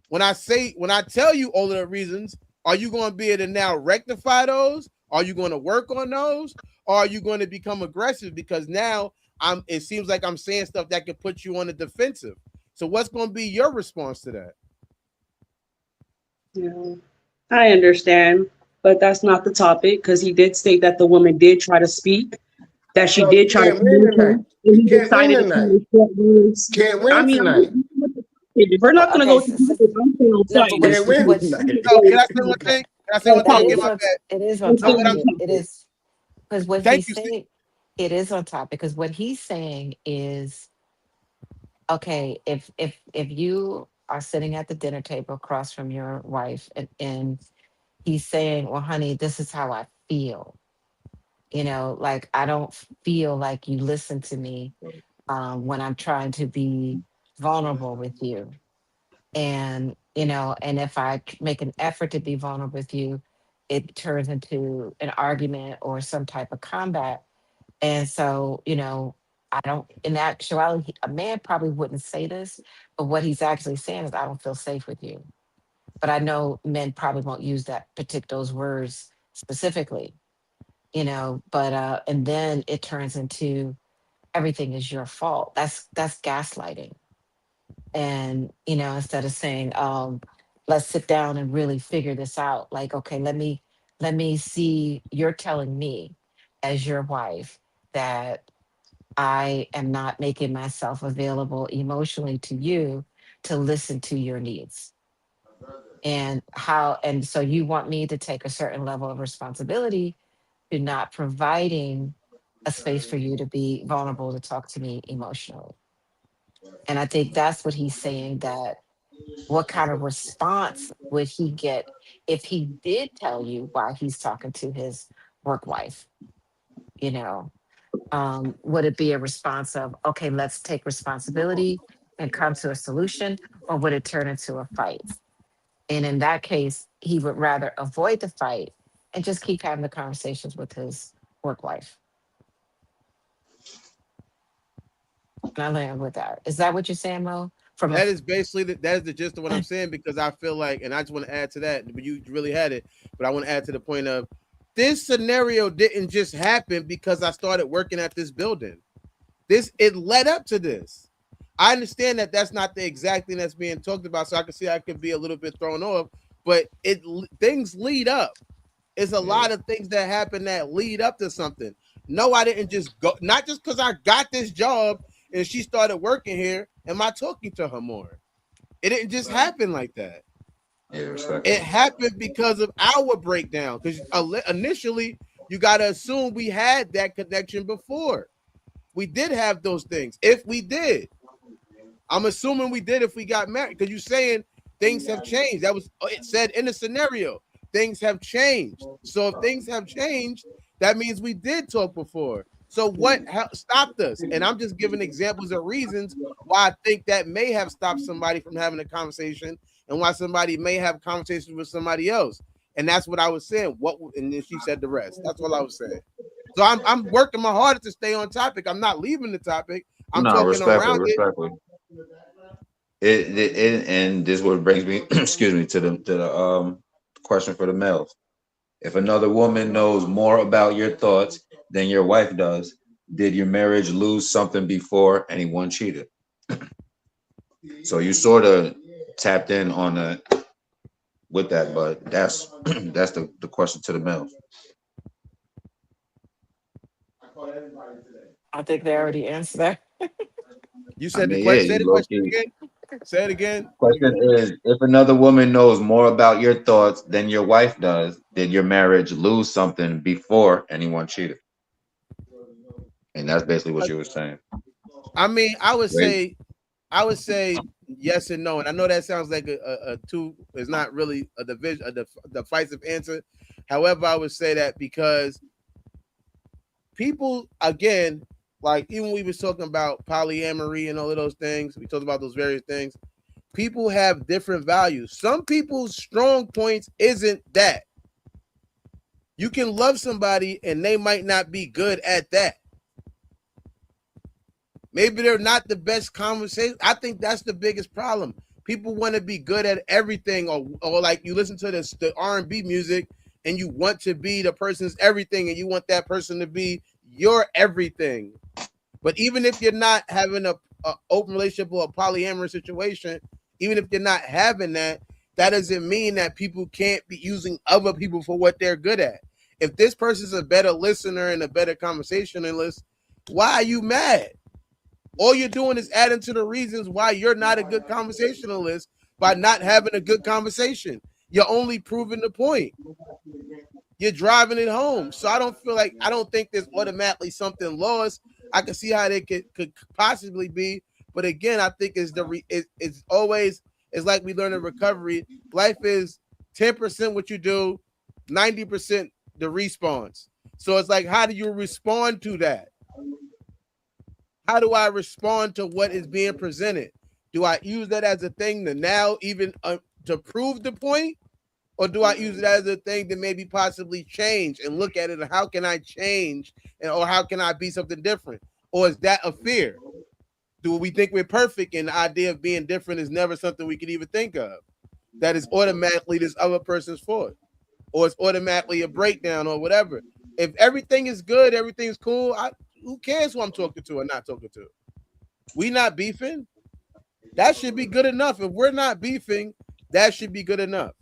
When I tell you all of the reasons, are you going to be able to now rectify those? Are you going to work on those? Or are you going to become aggressive? Because now it seems like I'm saying stuff that could put you on the defensive. So what's going to be your response to that? Yeah, I understand, but that's not the topic because he did state that the woman did try to speak, that she No, did you try to can't win tonight. communicate, and You he can't win decided to tonight. come with short words. Can't I win mean, tonight. if we're Well, not going to go okay. with the topic, I'm staying on No, site. but Can't win what's tonight. No, can I say one okay, thing? Can I say On one thing it and get topic. is my on bad? it is on I'm No, staying what I'm topic. on It topic. is because what thank he's you, Steve. saying, it is on topic because what he's saying is okay, if you are sitting at the dinner table across from your wife and he's saying, well, honey, this is how I feel. Like I don't feel like you listen to me when I'm trying to be vulnerable with you. And if make an effort to be vulnerable with you, it turns into an argument or some type of combat. And so, I don't, in actuality, a man probably wouldn't say this, but what he's actually saying is, I don't feel safe with you. But I know men probably won't use those words specifically, and then it turns into everything is your fault. That's gaslighting. And instead of saying let's sit down and really figure this out, like, okay, let me see, you're telling me as your wife that I am not making myself available emotionally to you to listen to your needs, and so you want me to take a certain level of responsibility to not providing a space for you to be vulnerable to talk to me emotionally. And I think that's what he's saying, that what kind of response would he get if he did tell you why he's talking to his work wife? You know, would it be a response of, okay, let's take responsibility and come to a solution, or would it turn into a fight? And in that case, he would rather avoid the fight and just keep having the conversations with his work wife. And I land with that. Is that what you're saying, Mo? From a That is basically that is the gist of what I'm saying, because I feel like, and I just want to add to that, but you really had it. But I want to add to the point of, this scenario didn't just happen because I started working at this building. It led up to this. I understand that that's not the exact thing that's being talked about, so I can see I could be a little bit thrown off. But things lead up. It's a lot of things that happen that lead up to something. No, I didn't just go. Not just because I got this job and she started working here. Am I talking to her more? It didn't just happen like that. Yeah, respect. It happened because of our breakdown. Because initially, you got to assume we had that connection before. We did have those things. If we did, I'm assuming we did if we got married. Because you're saying things have changed. That was it said in the scenario. Things have changed. So if things have changed, that means we did talk before. So what stopped us? And I'm just giving examples of reasons why I think that may have stopped somebody from having a conversation, and why somebody may have conversations with somebody else. And that's what I was saying. And then she said the rest. That's what I was saying. So I'm working my hardest to stay on topic. I'm not leaving the topic. I'm No, talking respectfully, around it. respectfully. And this what brings me, excuse me, to the question for the males. If another woman knows more about your thoughts than your wife does, did your marriage lose something before anyone cheated? So you sort of tapped in on that with that, but that's that's the question to the males. I think they already answered that. You I said the mean, yeah, question. Say you the low question key. again. Say it again. Question is, if another woman knows more about your thoughts than your wife does, did your marriage lose something before anyone cheated? And that's basically what you were saying. I mean, Right? I would say yes and no. And I know that sounds like a two. It's not really a division, a decisive answer. However, I would say that because people, again, like even we was talking about polyamory and all of those things. We talked about those various things. People have different values. Some people's strong points isn't that. You can love somebody and they might not be good at that. Maybe they're not the best conversation. I think that's the biggest problem. People want to be good at everything, or like you listen to the R&B music and you want to be the person's everything, and you want that person to be your everything. But even if you're not having a open relationship or a polyamorous situation, even if you're not having that, that doesn't mean that people can't be using other people for what they're good at. If this person's a better listener and a better conversationalist, why are you mad? All you're doing is adding to the reasons why you're not a good conversationalist by not having a good conversation. You're only proving the point. You're driving it home. So I don't think there's automatically something lost. I can see how they could possibly be, but again, I think it's always, it's like we learn in recovery. Life is 10% what you do, 90% the response. So it's like, how do you respond to that? How do I respond to what is being presented? Do I use that as a thing to now even to prove the point? Or do I use it as a thing to maybe possibly change and look at it and how can I change, or how can I be something different? Or is that a fear? Do we think we're perfect and the idea of being different is never something we could even think of? That is automatically this other person's fault, or it's automatically a breakdown or whatever. If everything is good, everything's cool, who cares who I'm talking to or not talking to? We not beefing. That should be good enough. If we're not beefing, that should be good enough.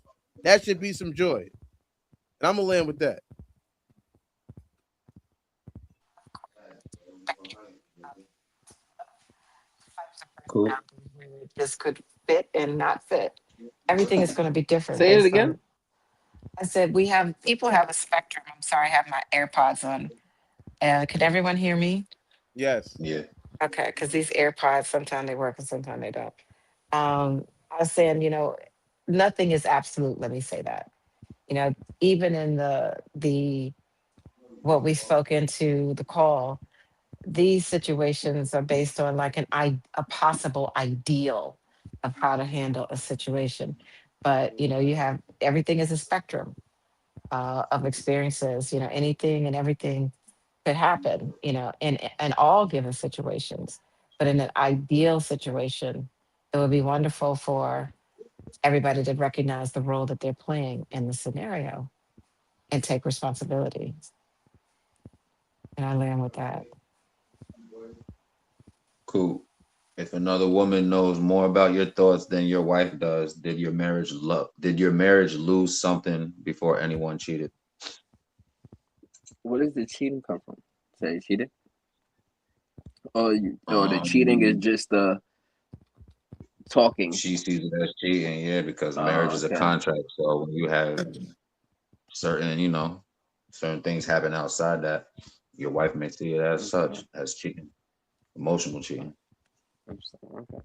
That should be some joy. And I'm gonna land with that. Cool. This could fit and not fit. Everything is going to be different Say it based on. again. I said we have people have a spectrum. I'm sorry, I have my AirPods on. Can everyone hear me? Yes. Yeah. Okay, because these AirPods sometimes they work and sometimes they don't. I was saying, nothing is absolute. Let me say that. Even in the what we spoke into the call, these situations are based on like a possible ideal of how to handle a situation. But you have everything is a spectrum of experiences. Anything and everything could happen. In all given situations. But in an ideal situation, it would be wonderful for everybody to recognize the role that they're playing in the scenario and take responsibility. And I land with that. Cool. If another woman knows more about your thoughts than your wife does, did your marriage lose something before anyone cheated? Where does the cheating come from? Say cheating? Or the cheating is Um, just talking. she sees it as cheating, yeah, because marriage Oh, is a okay. contract. So when you have certain, certain things happen outside that, your wife may see it as Okay. such, as cheating, emotional cheating. Okay.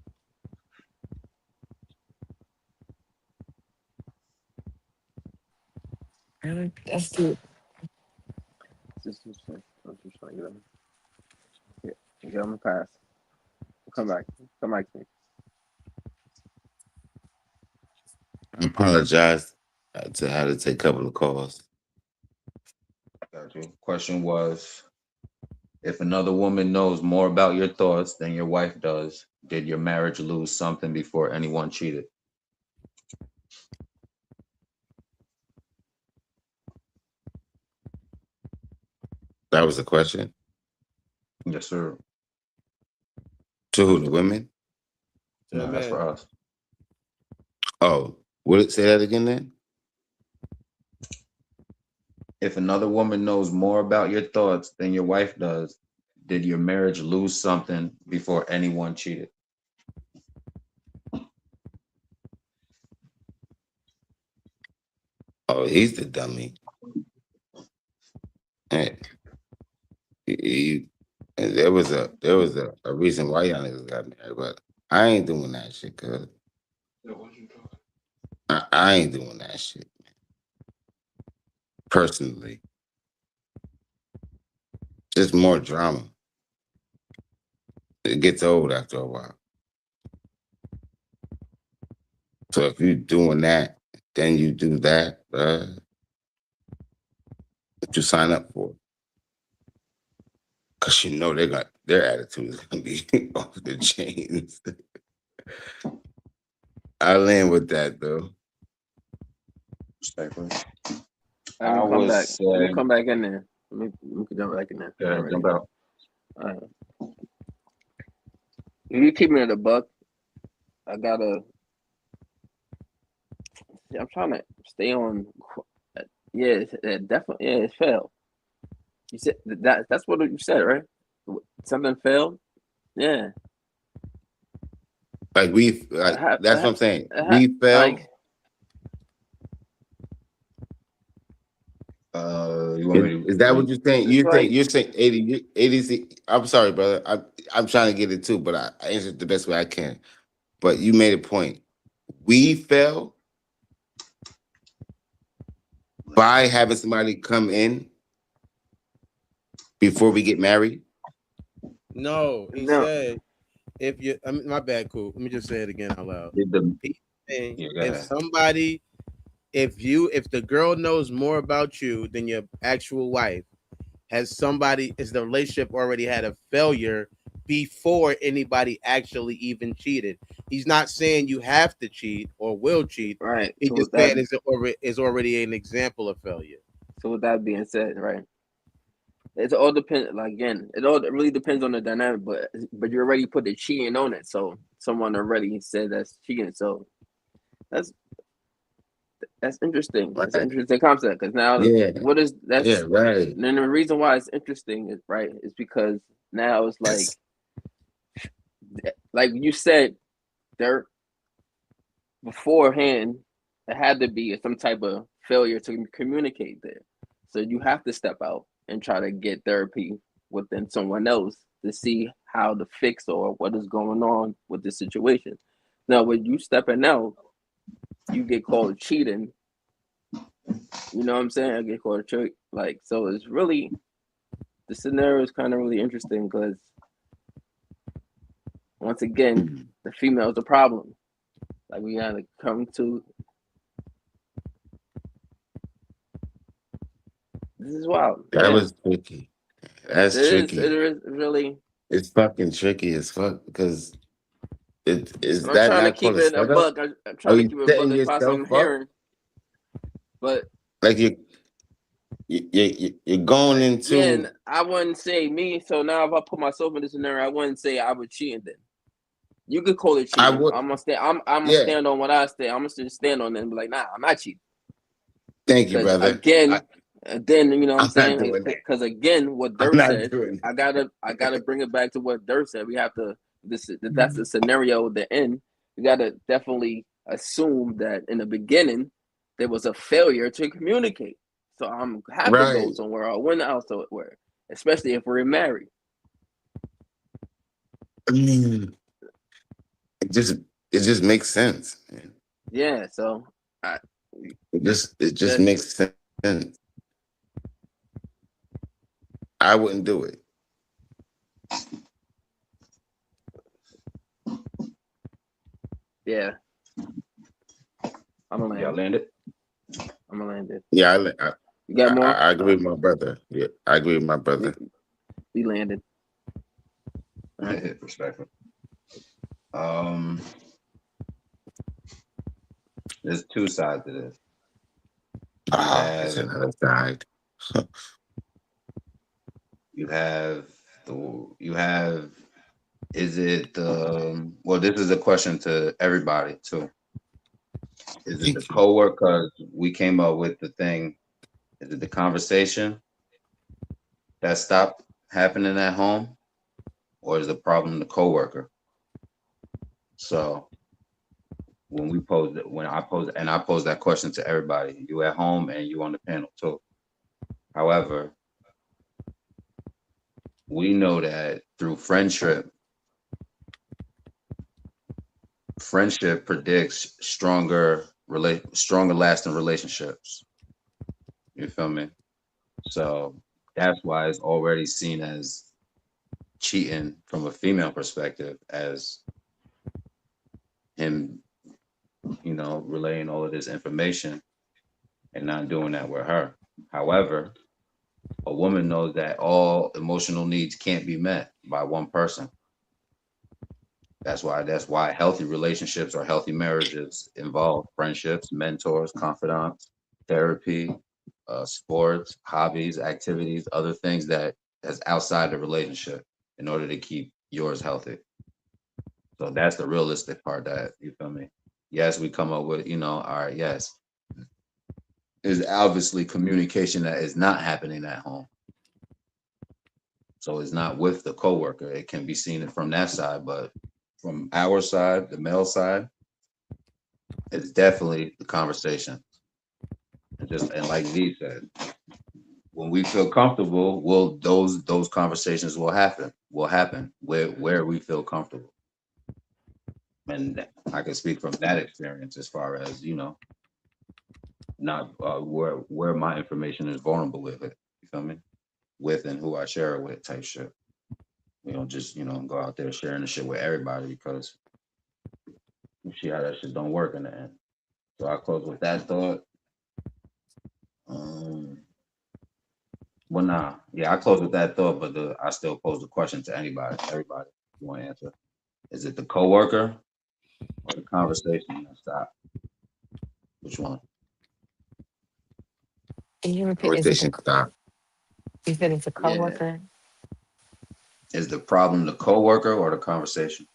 Really? That's deep. I'm just trying to get on the pass. Come back. Come back to me. I apologize. I had to take a couple of calls. Got you. Question was, if another woman knows more about your thoughts than your wife does, did your marriage lose something before anyone cheated? That was the question. Yes, sir. To who, the women? Yeah, No, that's man. for us. Oh, would it say that again then? If another woman knows more about your thoughts than your wife does, did your marriage lose something before anyone cheated? Oh, he's the dummy. Hey, and there was a reason why y'all niggas got married, but I ain't doing that shit, cuz. I ain't doing that shit personally. Just more drama. It gets old after a while. So if you're doing that, then you do that, what you sign up for. Cause their attitude is gonna be off the chains. I land with that though. Respectfully. Let I me come would back. Let me say, come back in there. Let me jump back in there. I'm ready. jump out. If you keep me at a buck, I gotta. I'm trying to stay on. Yeah, definitely. Yeah, it failed. You said that. That's what you said, right? Something failed. Yeah. That's what I'm saying. I We fell. like. You want me Is to that what you're saying? It's like. You're saying 80. I'm sorry, brother. I'm trying to get it too, but I answered the best way I can. But you made a point. We fell by having somebody come in before we get married. No, he No. said if you. I mean, my bad, cool. Let me just say it again out loud. did the He's saying yeah, go if ahead. somebody, if the girl knows more about you than your actual wife, is the relationship already had a failure before anybody actually even cheated? He's not saying you have to cheat or will cheat. Right. He's just saying is already an example of failure. So with that being said, right. It all depends. Like again, it really depends on the dynamic. But you already put the cheating on it, so someone already said that's cheating. So that's that's interesting. That's an Right. interesting concept because now Yeah. what is Yeah. that's Right. and then the reason why it's interesting is right is because now it's like you said there beforehand it had to be some type of failure to communicate there. So you have to step out and try to get therapy within someone else to see how to fix or what is going on with the situation. Now, when you stepping out, you get called cheating. You know what I'm saying? I get called cheat. Like, so it's really the scenario is kind of really interesting because once again, the female is the problem. Like we gotta come to This is wild. That Yeah, was tricky. That's it is. It tricky. is really. It's fucking tricky as fuck because it is And I'm that trying to not keep called a it a setup? buck. I'm Are trying to you keep it a buck setting as possible. yourself I'm up? hearing, but Like you're going yeah, into. and I wouldn't say me. So now, if I put myself in this scenario, I wouldn't say I was cheating. Then you could call it I cheating. would. I'm gonna stand. I'm gonna Yeah. stand on what I stand. I'm gonna just stand on it and be like, nah, I'm not cheating. Thank you, Because brother. again, then you know what I'm I'm not saying. doing that. Because again, what I'm Dirt not said, doing I gotta bring it back to what Dirt said. We have to. That's the scenario. The end. We gotta definitely assume that in the beginning there was a failure to communicate. So I'm that. have to go Right. somewhere or went out somewhere, especially if we're married. I mean, it just it just makes sense. Man. Yeah. So I It just that makes sense. I wouldn't do it. yeah. I'm gonna Y'all land. landed. I'm gonna land it. Yeah, You got more? I agree with my brother. Yeah, I agree with my We, brother. we landed. All right. Perspective. Um, there's two sides to this. You Ah, it's have another side. you have you have is it well, this is a question to everybody too. Is it the Thank you. coworker? We came up with the thing. Is it the conversation that stopped happening at home, or is the problem the coworker? So when I posed, and I posed that question to everybody, you at home and you on the panel too. However, we know that through friendship predicts stronger lasting relationships. You feel me? So that's why it's already seen as cheating from a female perspective, as him, relaying all of this information and not doing that with her. However, a woman knows that all emotional needs can't be met by one person. That's why healthy relationships or healthy marriages involve friendships, mentors, confidants, therapy, sports, hobbies, activities, other things that's outside the relationship in order to keep yours healthy. So that's the realistic part, that you feel me. Yes, we come up with, all right, yes, there's obviously communication that is not happening at home. So it's not with the coworker. It can be seen from that side, but from our side, the male side, it's definitely the conversation. And like Z said, when we feel comfortable, those conversations will happen where we feel comfortable. And I can speak from that experience as far as, not where my information is vulnerable with it. You feel me? With and who I share it with, type shit. We don't just, go out there sharing the shit with everybody, because you see how that shit don't work in the end. So I close with that thought. Um, well, nah, yeah, I close with that thought, but I still pose the question to everybody. You want to answer? Is it the coworker or the conversation that stop? Which one? Can you repeat? Is it Conversation stop. you said it's a Yeah. coworker? Is the problem the coworker or the conversation?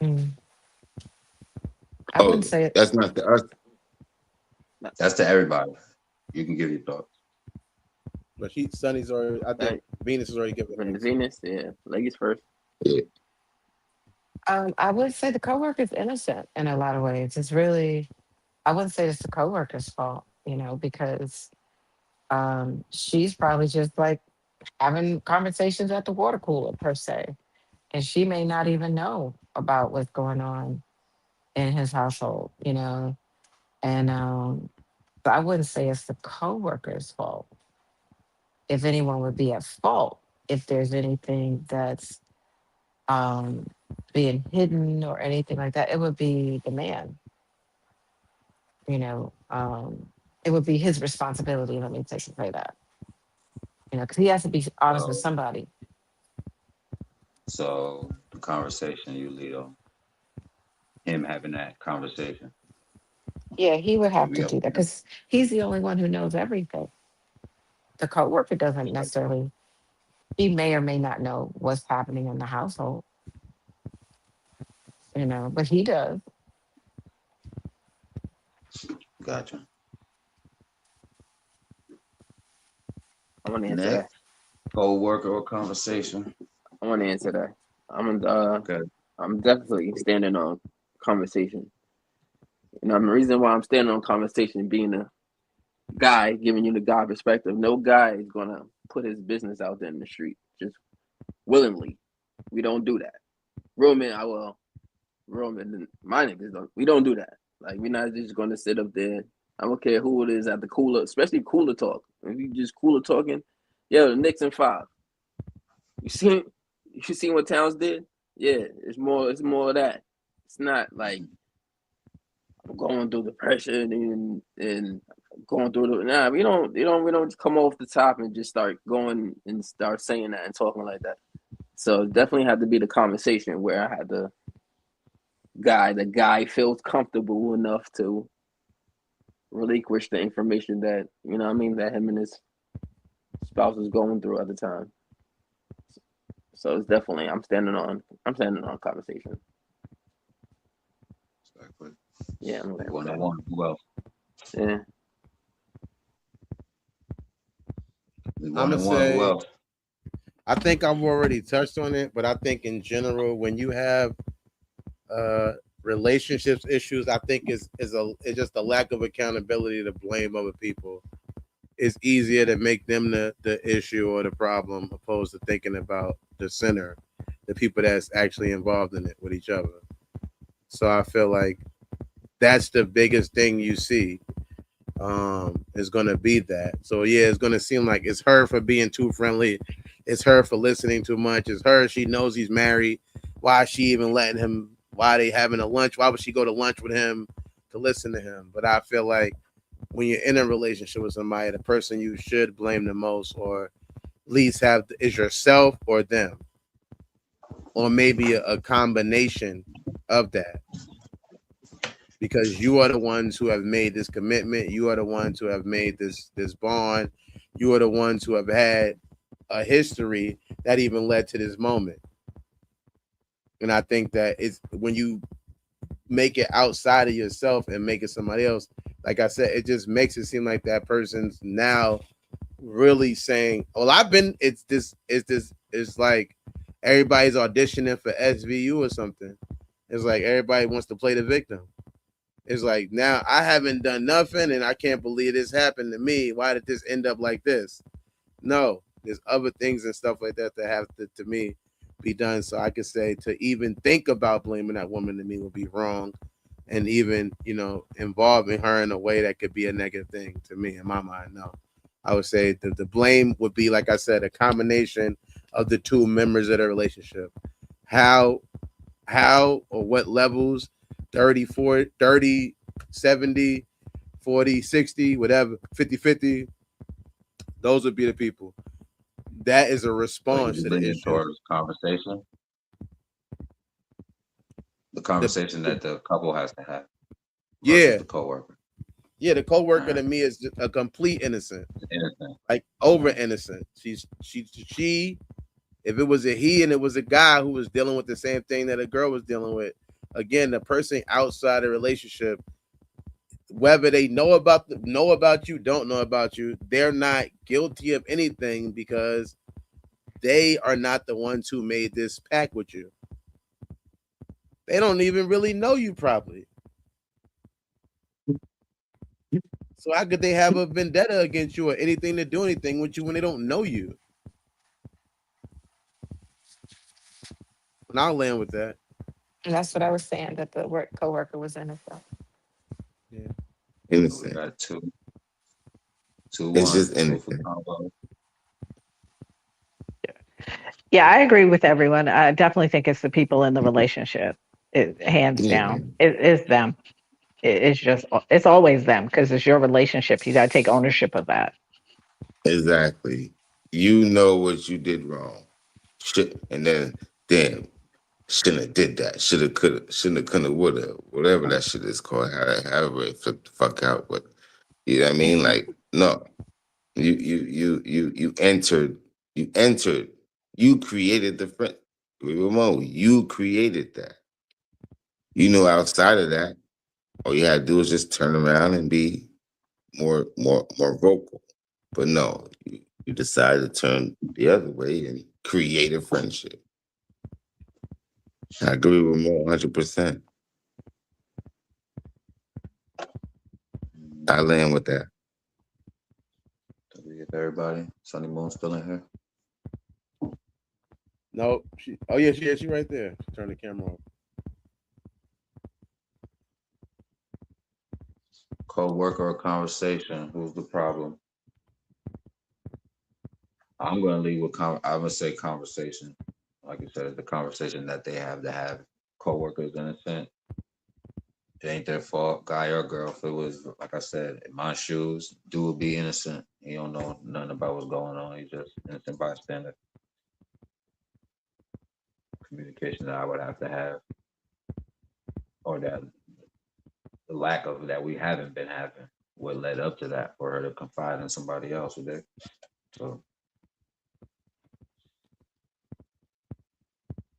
Mm. I wouldn't Oh, say it. that's not the us. That's to everybody. You can give your thoughts. But Sunny's already. I think Right. Venus has already given an answer. Venus. Yeah. Ladies first. Yeah. I would say the coworker's innocent in a lot of ways. It's really, I wouldn't say it's the coworker's fault, because she's probably just like having conversations at the water cooler per se, and she may not even know about what's going on in his household, and but I wouldn't say it's the coworker's fault. If anyone would be at fault, if there's anything that's um, being hidden or anything like that, it would be the man. You know, it would be his responsibility. Let me say that. Because he has to be honest with So, somebody. so the conversation you lead on him having that conversation. Yeah, he would have We to got do that because he's the only one who knows everything. The coworker doesn't necessarily. He may or may not know what's happening in the household, but he does. gotcha. I want to answer that. Next, co-worker or conversation. I want to answer that. Okay. I'm definitely standing on conversation. The reason why I'm standing on conversation, being a guy, giving you the guy perspective. No guy is gonna put his business out there in the street just willingly. We don't do that. Real men, real men, my niggas don't. We don't do that. Like we're not just gonna sit up there. I don't care who it is at the cooler, especially cooler talk. If you just cooler talking, yo, the Knicks in 5. You see what Towns did? Yeah, it's more of that. It's not like I'm going through the pressure and going through the we don't just come off the top and just start going and start saying that and talking like that. So definitely had to be the conversation where I had the guy feels comfortable enough to relinquish the information that that him and his spouse was going through at the time. So it's definitely I'm standing on conversation. Exactly. Yeah, I'm with One on that. one. Who else? Yeah. I'm One gonna on one. Who say else? I think I've already touched on it, but I think in general, when you have relationships issues, I think it's just a lack of accountability to blame other people. It's easier to make them the issue or the problem opposed to thinking about the center, the people that's actually involved in it with each other. So I feel like that's the biggest thing you see is going to be that. So yeah, it's going to seem like it's her for being too friendly. It's her for listening too much. It's her. She knows he's married. Why is she even letting him? Why are they having a lunch? Why would she go to lunch with him to listen to him? But I feel like when you're in a relationship with somebody, the person you should blame the most, or at least have, is yourself or them, or maybe a combination of that. Because you are the ones who have made this commitment. You are the ones who have made this bond. You are the ones who have had a history that even led to this moment. And I think that it's when you make it outside of yourself and make it somebody else, like I said, it just makes it seem like that person's now really saying, well, it's like everybody's auditioning for SVU or something. It's like everybody wants to play the victim. It's like, now I haven't done nothing and I can't believe this happened to me. Why did this end up like this? No, there's other things and stuff like that that have to me be done. So I could say to even think about blaming that woman to me would be wrong. And even, involving her in a way that could be a negative thing to me in my mind. No, I would say the blame would be, like I said, a combination of the two members of the relationship. How or what levels, 30, 40, 30, 70, 40, 60, whatever, 50, 50. Those would be the people. That is a response to the issue. Towards conversation. The conversation that the couple has to have. Yeah. The coworker. Yeah, the coworker to me is just a complete innocent. Innocent. Like over innocent. She if it was a he and it was a guy who was dealing with the same thing that a girl was dealing with, again, the person outside the relationship, whether they know about you, don't know about you, they're not guilty of anything because they are not the ones who made this pact with you. They don't even really know you properly. So how could they have a vendetta against you or anything to do anything with you when they don't know you? And I'll land with that. And that's what I was saying, that the coworker was innocent. Yeah. Innocent. We got two. It's just innocent. Yeah, I agree with everyone. I definitely think it's the people in the relationship. Hands down. It's them. It's always them because it's your relationship. You got to take ownership of that. Exactly. you know what you did wrong. Shit, and then damn, shouldn't have did that. Shoulda, coulda, shouldn't have, coulda, woulda, whatever that shit is called. However it flip the fuck out, but you know what I mean? Like, no, you entered, you entered, you created the friend. Ramon, you created that. You know, outside of that, all you had to do is just turn around and be more vocal. But no, you decided to turn the other way and create a friendship. I agree with Mo 100%. I land with that. Did we get everybody? Sunny Moon still in here? No, oh yeah, she right there. She turned the camera off. Co-worker or conversation? Who's the problem? I'm gonna leave with I'm gonna say conversation. Like you said, the conversation that they have to have. Co-workers, innocent. It ain't their fault, guy or girl. If it was, like I said, in my shoes, dude would be innocent. He don't know nothing about what's going on. He's just innocent bystander. Communication that I would have to have, or that the lack of that we haven't been having, what led up to that for her to confide in somebody else with it. So,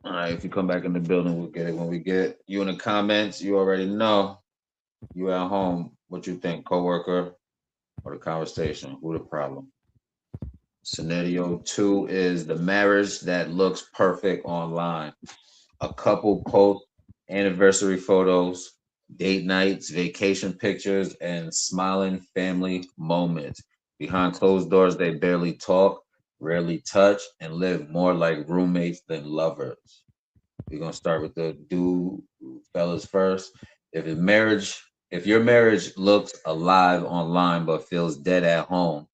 all right, if you come back in the building, we'll get it when we get you in the comments. You already know. You at home, what you think, coworker or the conversation? Who the problem? Scenario 2 is the marriage that looks perfect online. A couple post anniversary photos, date nights, vacation pictures, and smiling family moments. Behind closed doors, they barely talk, rarely touch, and live more like roommates than lovers. We're gonna start with the dude fellas first. If your marriage looks alive online but feels dead at home,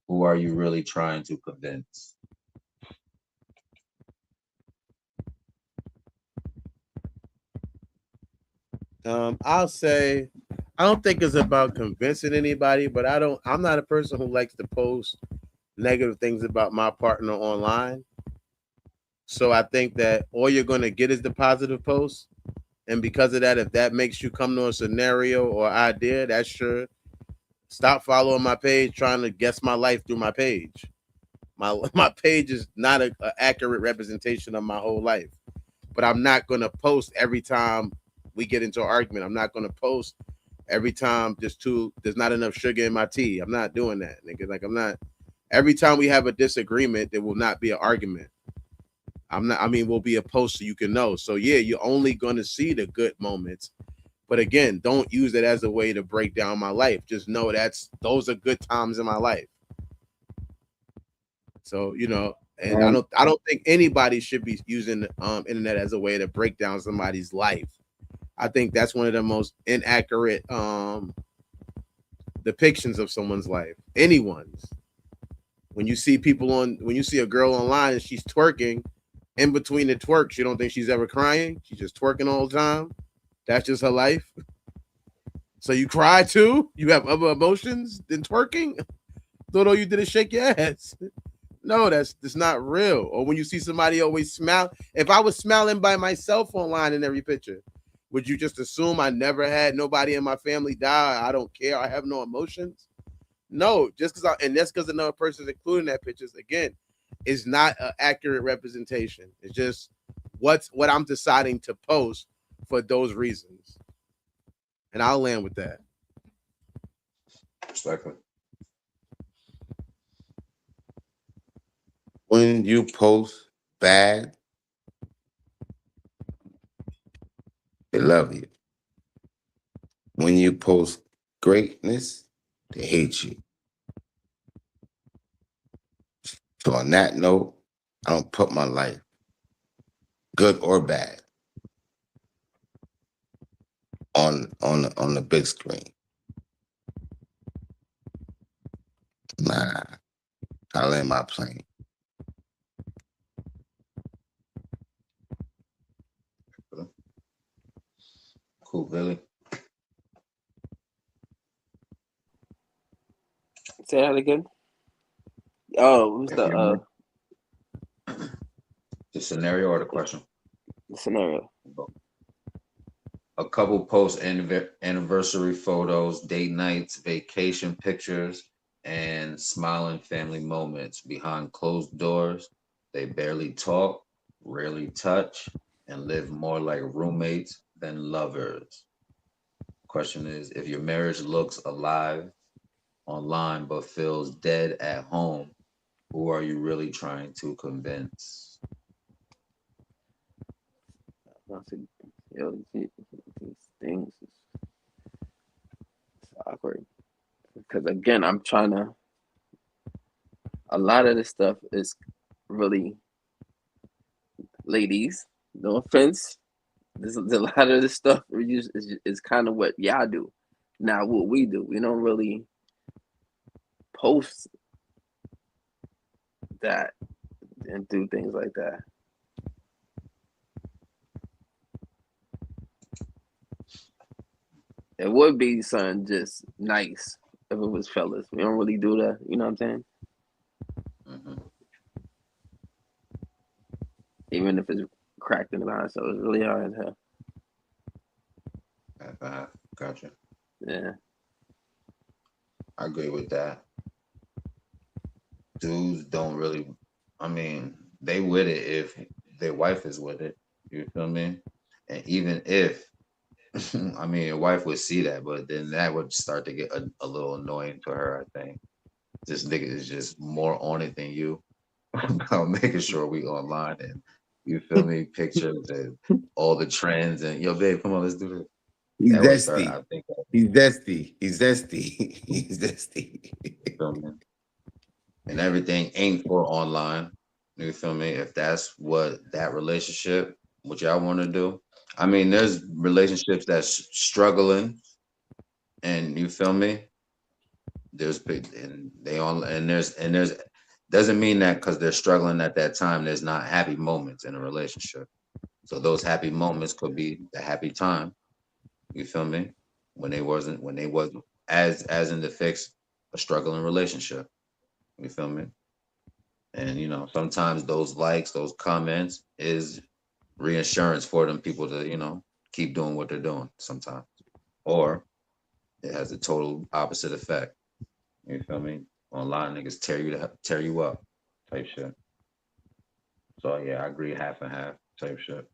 who are you really trying to convince? I'll say I don't think it's about convincing anybody, but I'm not a person who likes to post negative things about my partner online. So I think that all you're gonna get is the positive posts. And because of that, if that makes you come to a scenario or idea, that's sure. Stop following my page, trying to guess my life through my page. My page is not a accurate representation of my whole life. But I'm not gonna post every time we get into an argument. I'm not gonna post every time there's not enough sugar in my tea. I'm not doing that, nigga. Like I'm not. Every time we have a disagreement, there will not be an argument. I'm not. I mean, will be a post so you can know. So yeah, you're only gonna see the good moments. But again, don't use it as a way to break down my life. Just know those are good times in my life. So and I don't think anybody should be using internet as a way to break down somebody's life. I think that's one of the most inaccurate depictions of someone's life. Anyone's. When you see a girl online and she's twerking, in between the twerks, you don't think she's ever crying? She's just twerking all the time. That's just her life. So you cry too? You have other emotions than twerking? Thought all you did is shake your ass. No, that's not real. Or when you see somebody always smile. If I was smiling by myself online in every picture, would you just assume I never had nobody in my family die? I don't care. I have no emotions. No, just because and that's because another person's including that pictures again is not an accurate representation. It's just what I'm deciding to post for those reasons. And I'll land with that. Respectfully. When you post bad, they love you. When you post greatness, they hate you. So on that note, I don't put my life, good or bad, on the big screen. Nah, I land my plane. Cool, Billy. Say that again. Oh, who's If you're the scenario or the question? the scenario? A couple post anniversary photos, date nights, vacation pictures, and smiling family moments behind closed doors. They barely talk, rarely touch, and live more like roommates than lovers. Question is, if your marriage looks alive online but feels dead at home, who are you really trying to convince? I said, yo, these things is awkward because again, I'm trying to. A lot of this stuff is really ladies. No offense. This a lot of this stuff is kind of what y'all do. Now, what we do, we don't really post that and do things like that. It would be something just nice if it was fellas. We don't really do that. You know what I'm saying? Mm-hmm. Even if it's cracked in the line, so it's really hard as hell. Gotcha. Yeah. I agree with that. Dudes don't really, I mean, they with it if their wife is with it. You feel me? And even if, I mean, your wife would see that, but then that would start to get a little annoying to her, I think. This nigga is just more on it than you about making sure we online and you feel me, pictures and all the trends and yo, babe, come on, let's do this. He's That would start, zesty. I think, He's zesty. He's zesty. He's zesty. you feel me? And everything ain't for online. You feel me? If that's what that relationship, what y'all want to do. I mean, there's relationships that's struggling, and you feel me? There's big, and they on, and there's doesn't mean that because they're struggling at that time, there's not happy moments in a relationship. So those happy moments could be the happy time. You feel me? When they wasn't as in the fix a struggling relationship. You feel me? And sometimes those likes, those comments is reassurance for them people to, keep doing what they're doing sometimes. Or it has a total opposite effect. You feel me? Online niggas tear you up type shit. So yeah, I agree half and half type shit.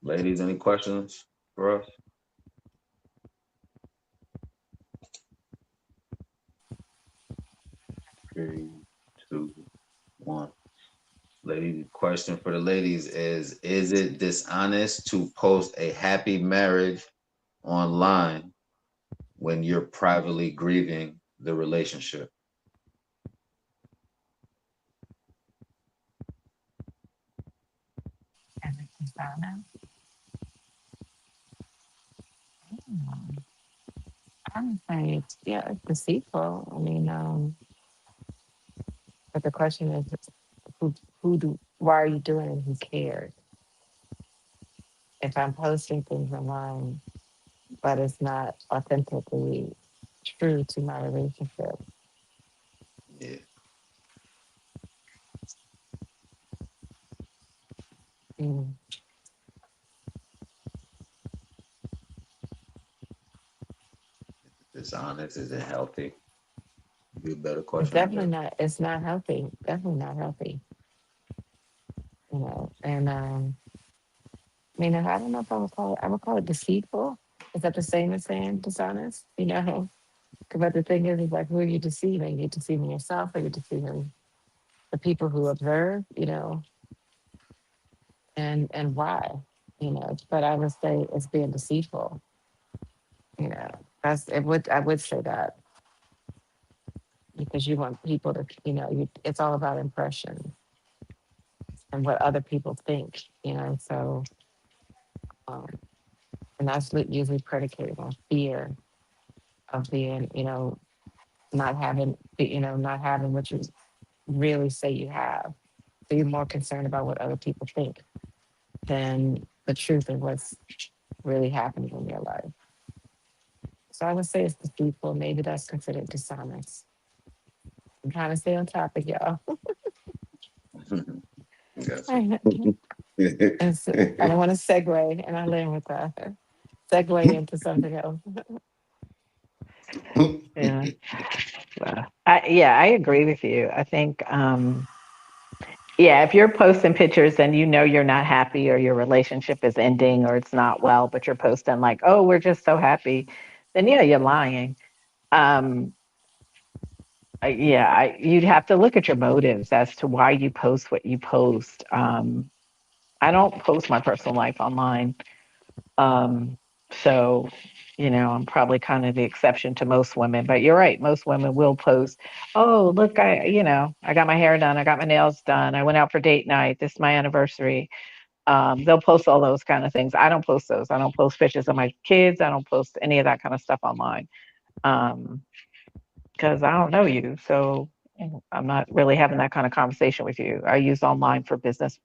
Ladies, any questions for us? 3, 2, 1. Lady, question for the ladies is it dishonest to post a happy marriage online when you're privately grieving the relationship? And it's dishonest. I would say it's, yeah, it's deceitful. I mean, but the question is, why are you doing it? Who cares? If I'm posting things online, but it's not authentically true to my relationship. Yeah, Mm. dishonest, is it healthy? Be a better It's question, I definitely guess. not. It's not healthy. Definitely not healthy. You know, and I mean, I don't know if I would call it. I would call it deceitful. Is that the same as saying dishonest? You know, but the thing is like, who are you deceiving? You're deceiving yourself, or you're deceiving the people who observe. You know, and why? You know, but I would say it's being deceitful. You know, that's it. Would I would say that because you want people to, it's all about impression and what other people think. You know, so um, and that's usually predicated on fear of being, not having, not having what you really say you have. So you're more concerned about what other people think than the truth of what's really happening in your life. So I would say it's deceitful. Maybe that's considered dishonest. I'm trying to stay on topic, y'all. Gotcha. And I don't want to segue, and I land with that. Segue into something else. Yeah. Yeah, I agree with you. I think, yeah, if you're posting pictures and you know you're not happy or your relationship is ending or it's not well, but you're posting like, oh, we're just so happy, then yeah, you're lying. Um, yeah, you'd have to look at your motives as to why you post what you post. I don't post my personal life online. Um, so, I'm probably kind of the exception to most women, but you're right. Most women will post, oh, look, I got my hair done. I got my nails done. I went out for date night. This is my anniversary. They'll post all those kind of things. I don't post those. I don't post pictures of my kids. I don't post any of that kind of stuff online. Um, because I don't know you. So I'm not really having that kind of conversation with you. I use online for business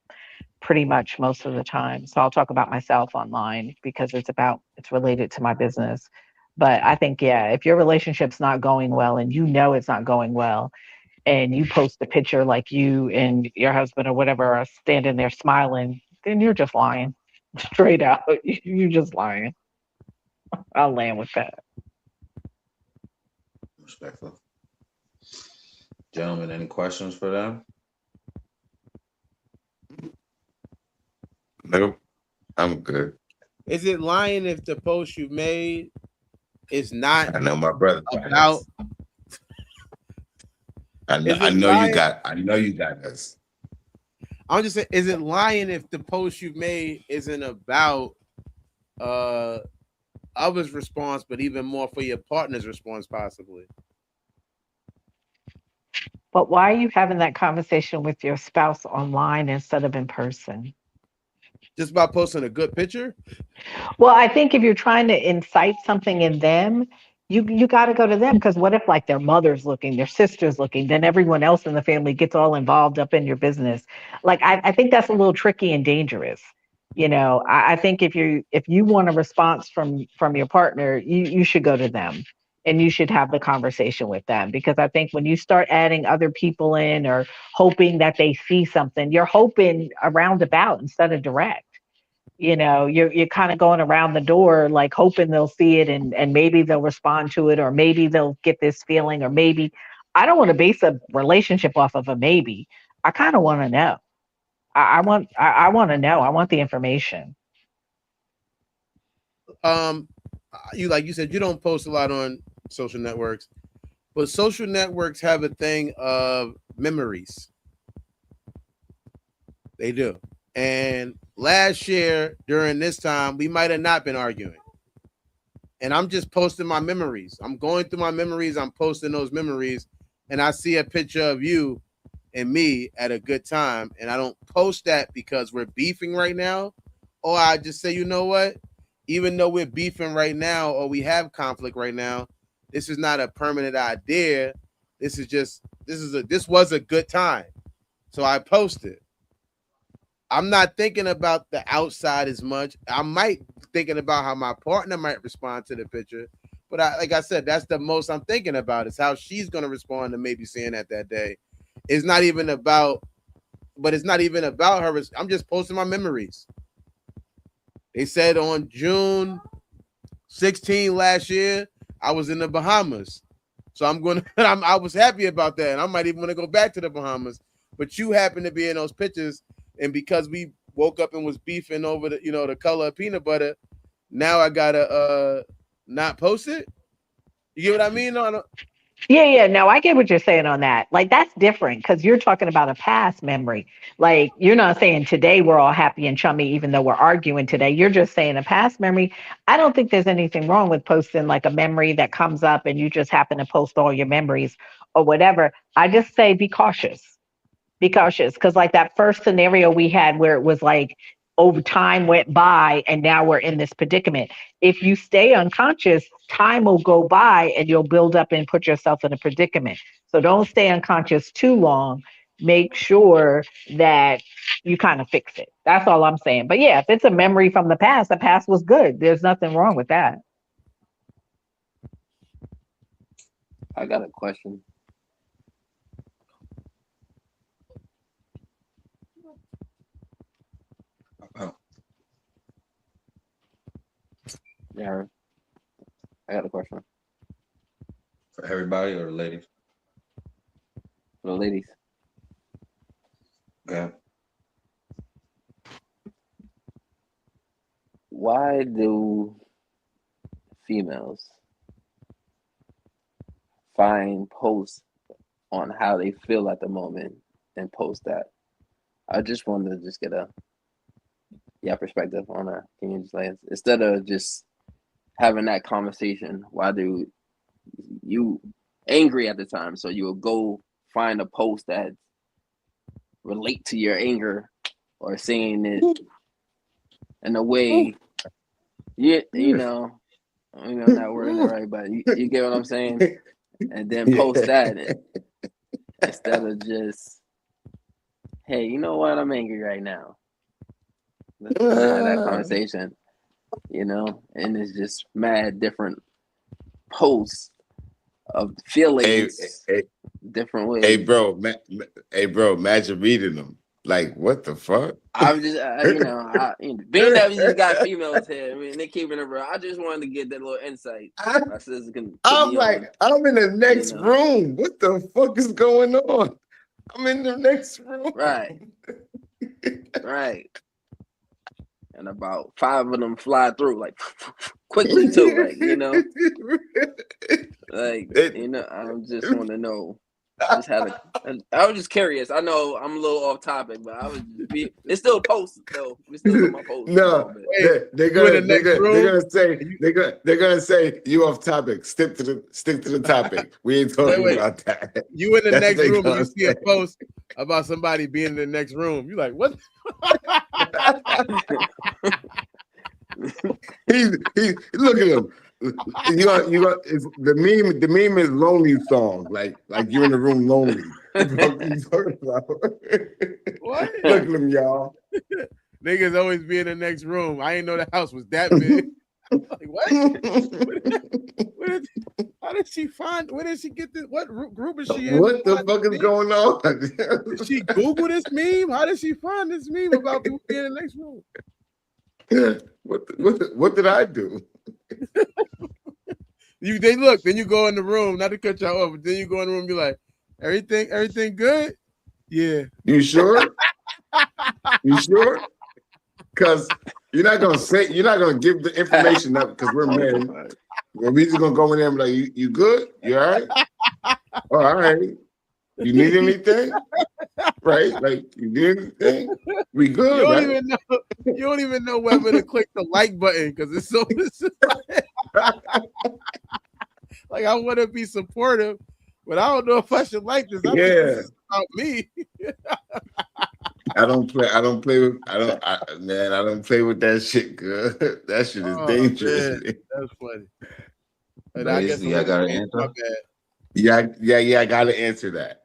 pretty much most of the time. So I'll talk about myself online because it's related to my business. But I think, yeah, if your relationship's not going well and you know it's not going well, and you post a picture like you and your husband or whatever are standing there smiling, then you're just lying straight out. You're just lying. I'll land with that. Respectful. Gentlemen, any questions for them? No, I'm good. Is it lying if the post you made is not I know my brother got about? this. I know, Is I it know you lying? got. I know you got this. I'm just saying, is it lying if the post you made isn't about uh others' response, but even more for your partner's response, possibly? But why are you having that conversation with your spouse online instead of in person? Just about posting a good picture? Well, I think if you're trying to incite something in them, you got to go to them because what if like their mother's looking, their sister's looking, then everyone else in the family gets all involved up in your business. Like I think that's a little tricky and dangerous. I think if you want a response from your partner, you should go to them and you should have the conversation with them because I think when you start adding other people in or hoping that they see something, you're hoping around about instead of direct. You're kind of going around the door like hoping they'll see it and maybe they'll respond to it or maybe they'll get this feeling or maybe I don't want to base a relationship off of a maybe. I kind of want to know. I want to know. I want the information. Um, you like you said, you don't post a lot on social networks, but social networks have a thing of memories. They do. And last year during this time, we might have not been arguing. And I'm just posting my memories. I'm going through my memories. I'm posting those memories, and I see a picture of you and me at a good time, and I don't post that because we're beefing right now, or I just say, you know what? Even though we're beefing right now, or we have conflict right now, this is not a permanent idea. This was a good time, so I posted. I'm not thinking about the outside as much. I might thinking about how my partner might respond to the picture, but like I said, that's the most I'm thinking about is how she's gonna respond to maybe seeing that day. It's not even about, but it's not even about her. I'm just posting my memories. They said on June 16 last year, I was in the Bahamas, so I'm going. I was happy about that, and I might even want to go back to the Bahamas. But you happen to be in those pictures, and because we woke up and was beefing over the color of peanut butter, now I gotta not post it. You get what I mean? No, Yeah, yeah. No, I get what you're saying on that. Like that's different because you're talking about a past memory. Like you're not saying today we're all happy and chummy, even though we're arguing today. You're just saying a past memory. I don't think there's anything wrong with posting like a memory that comes up and you just happen to post all your memories or whatever. I just say be cautious because like that first scenario we had where it was like over time went by and now we're in this predicament. If you stay unconscious, time will go by and you'll build up and put yourself in a predicament. So don't stay unconscious too long. Make sure that you kind of fix it. That's all I'm saying. But yeah, if it's a memory from the past was good. There's nothing wrong with that. I got a question. Everybody or the ladies? For the ladies. Okay. Why do females find posts on how they feel at the moment and post that? I just wanted to just get a perspective on that. Can you just like, instead of just having that conversation, why do you angry at the time? So you'll go find a post that relate to your anger or saying it in a way you know I'm not wording it right, but you get what I'm saying? And then post that instead of just, hey, you know what? I'm angry right now. Let's have that conversation, and it's just mad different posts of feelings different ways. Hey, bro, imagine reading them. Like, what the fuck? I'm just, being that we just got females here, I mean, they keeping it real. I just wanted to get that little insight. My sister can I'm like, I'm in the next room. What the fuck is going on? I'm in the next room. Right. And about 5 of them fly through like quickly too, like I just want to know. I was just curious. I know I'm a little off topic, but it's still posts though. We still on my post. No, they're gonna say you off topic. Stick to the topic. We ain't talking about that. You in the next room and you see a post about somebody being in the next room. You like, what? He look at him. The meme is lonely song, like you in the room lonely. What you talking about? What? Look at them, y'all. Niggas always be in the next room. I didn't know the house was that big. Like, what? How did she find? Where did she get this? What group is she in? What the fuck is going on? Did she Google this meme? How did she find this meme about people being in the next room? What did I do? Then you go in the room, not to cut y'all off, but then you go in the room and be like, everything good? Yeah. You sure? You sure? Because you're not gonna give the information up because we're married. We just gonna go in there and be like, you good? You all right? Oh, all right. You need anything? Right? Like, you need anything? We good, you don't even know whether to click the like button because it's so like I want to be supportive, but I don't know if I should like this. I think this is about me. I don't play with that shit, good. That shit is dangerous. Man. That's funny. And I guess I gotta answer. Yeah, I gotta answer that.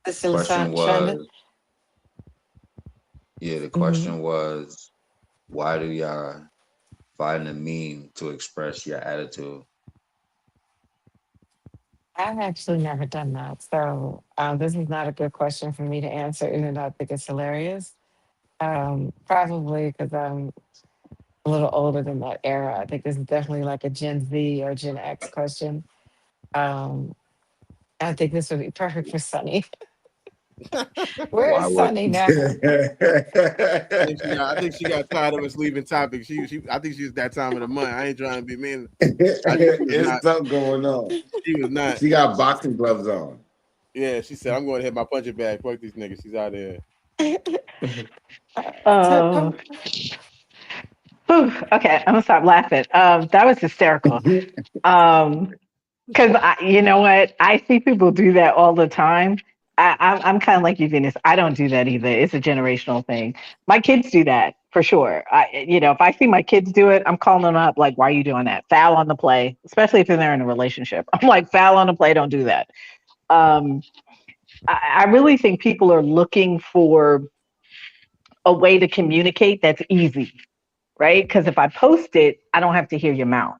The question was, why do y'all find a meme to express your attitude? I've actually never done that. So this is not a good question for me to answer, even though I think it's hilarious. Probably because I'm a little older than that era. I think this is definitely like a Gen Z or Gen X question. I think this would be perfect for Sunny. Where is Sunny now? I think she got tired of us leaving topics. I think she's that time of the month. I ain't trying to be mean. It's something going on. She was not. She got boxing gloves on. Yeah, she said, I'm going to hit my punching bag. Fuck these niggas. She's out there. Okay, I'm gonna stop laughing. That was hysterical. Because you know what? I see people do that all the time. I'm kind of like you, Venus. I don't do that either. It's a generational thing. My kids do that for sure. If I see my kids do it, I'm calling them up like, "Why are you doing that? Foul on the play." Especially if they're in a relationship. I'm like, "Foul on the play. Don't do that." I really think people are looking for a way to communicate that's easy, right? Because if I post it, I don't have to hear your mouth.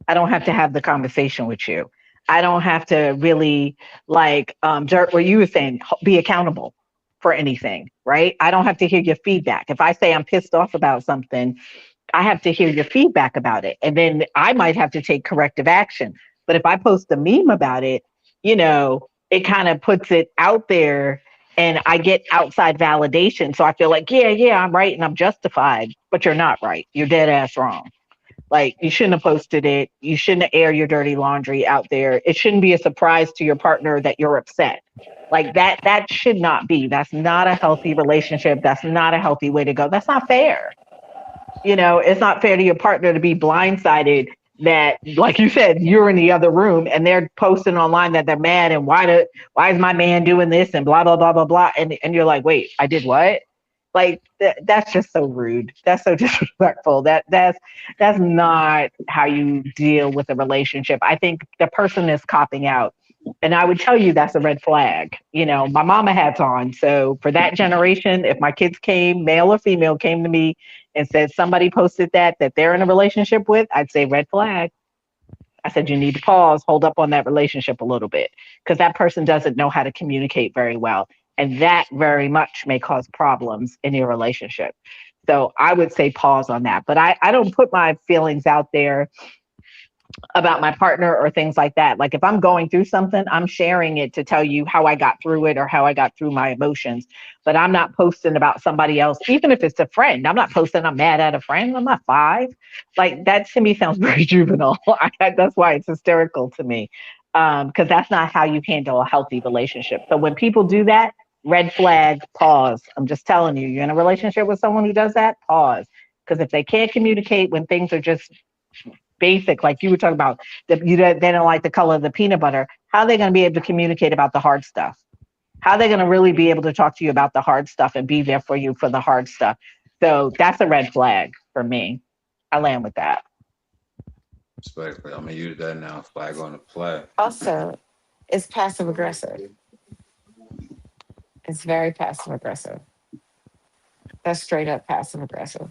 I don't have to have the conversation with you. I don't have to really Dirt, where you were saying, be accountable for anything, right? I don't have to hear your feedback. If I say I'm pissed off about something, I have to hear your feedback about it. And then I might have to take corrective action. But if I post a meme about it, it kind of puts it out there and I get outside validation. So I feel like, yeah, I'm right and I'm justified, but you're not right. You're dead ass wrong. Like you shouldn't have posted it. You shouldn't air your dirty laundry out there. It shouldn't be a surprise to your partner that you're upset. Like that should not be. That's not a healthy relationship. That's not a healthy way to go. That's not fair. It's not fair to your partner to be blindsided that, like you said, you're in the other room and they're posting online that they're mad and why is my man doing this and blah blah blah blah blah and you're like, wait, I did what? Like that's just so rude. That's so disrespectful. That's not how you deal with a relationship. I think the person is copping out. And I would tell you that's a red flag. My mama hats on. So for that generation, if my kids came, male or female, came to me and said somebody posted that they're in a relationship with, I'd say red flag. I said you need to pause, hold up on that relationship a little bit because that person doesn't know how to communicate very well. And that very much may cause problems in your relationship. So I would say pause on that. But I don't put my feelings out there about my partner or things like that. Like if I'm going through something, I'm sharing it to tell you how I got through it or how I got through my emotions. But I'm not posting about somebody else, even if it's a friend. I'm not posting I'm mad at a friend. I'm not five. Like that to me sounds very juvenile. That's why it's hysterical to me. Because that's not how you handle a healthy relationship. So when people do that, red flag, pause. I'm just telling you, you're in a relationship with someone who does that, pause. Because if they can't communicate when things are just basic, like you were talking about, they don't like the color of the peanut butter. How are they going to be able to communicate about the hard stuff? How are they going to really be able to talk to you about the hard stuff and be there for you for the hard stuff? So that's a red flag for me. I land with that. Respectfully, I'm gonna use that now. Flag on the play. Also, it's passive aggressive. It's very passive aggressive. That's straight up passive aggressive.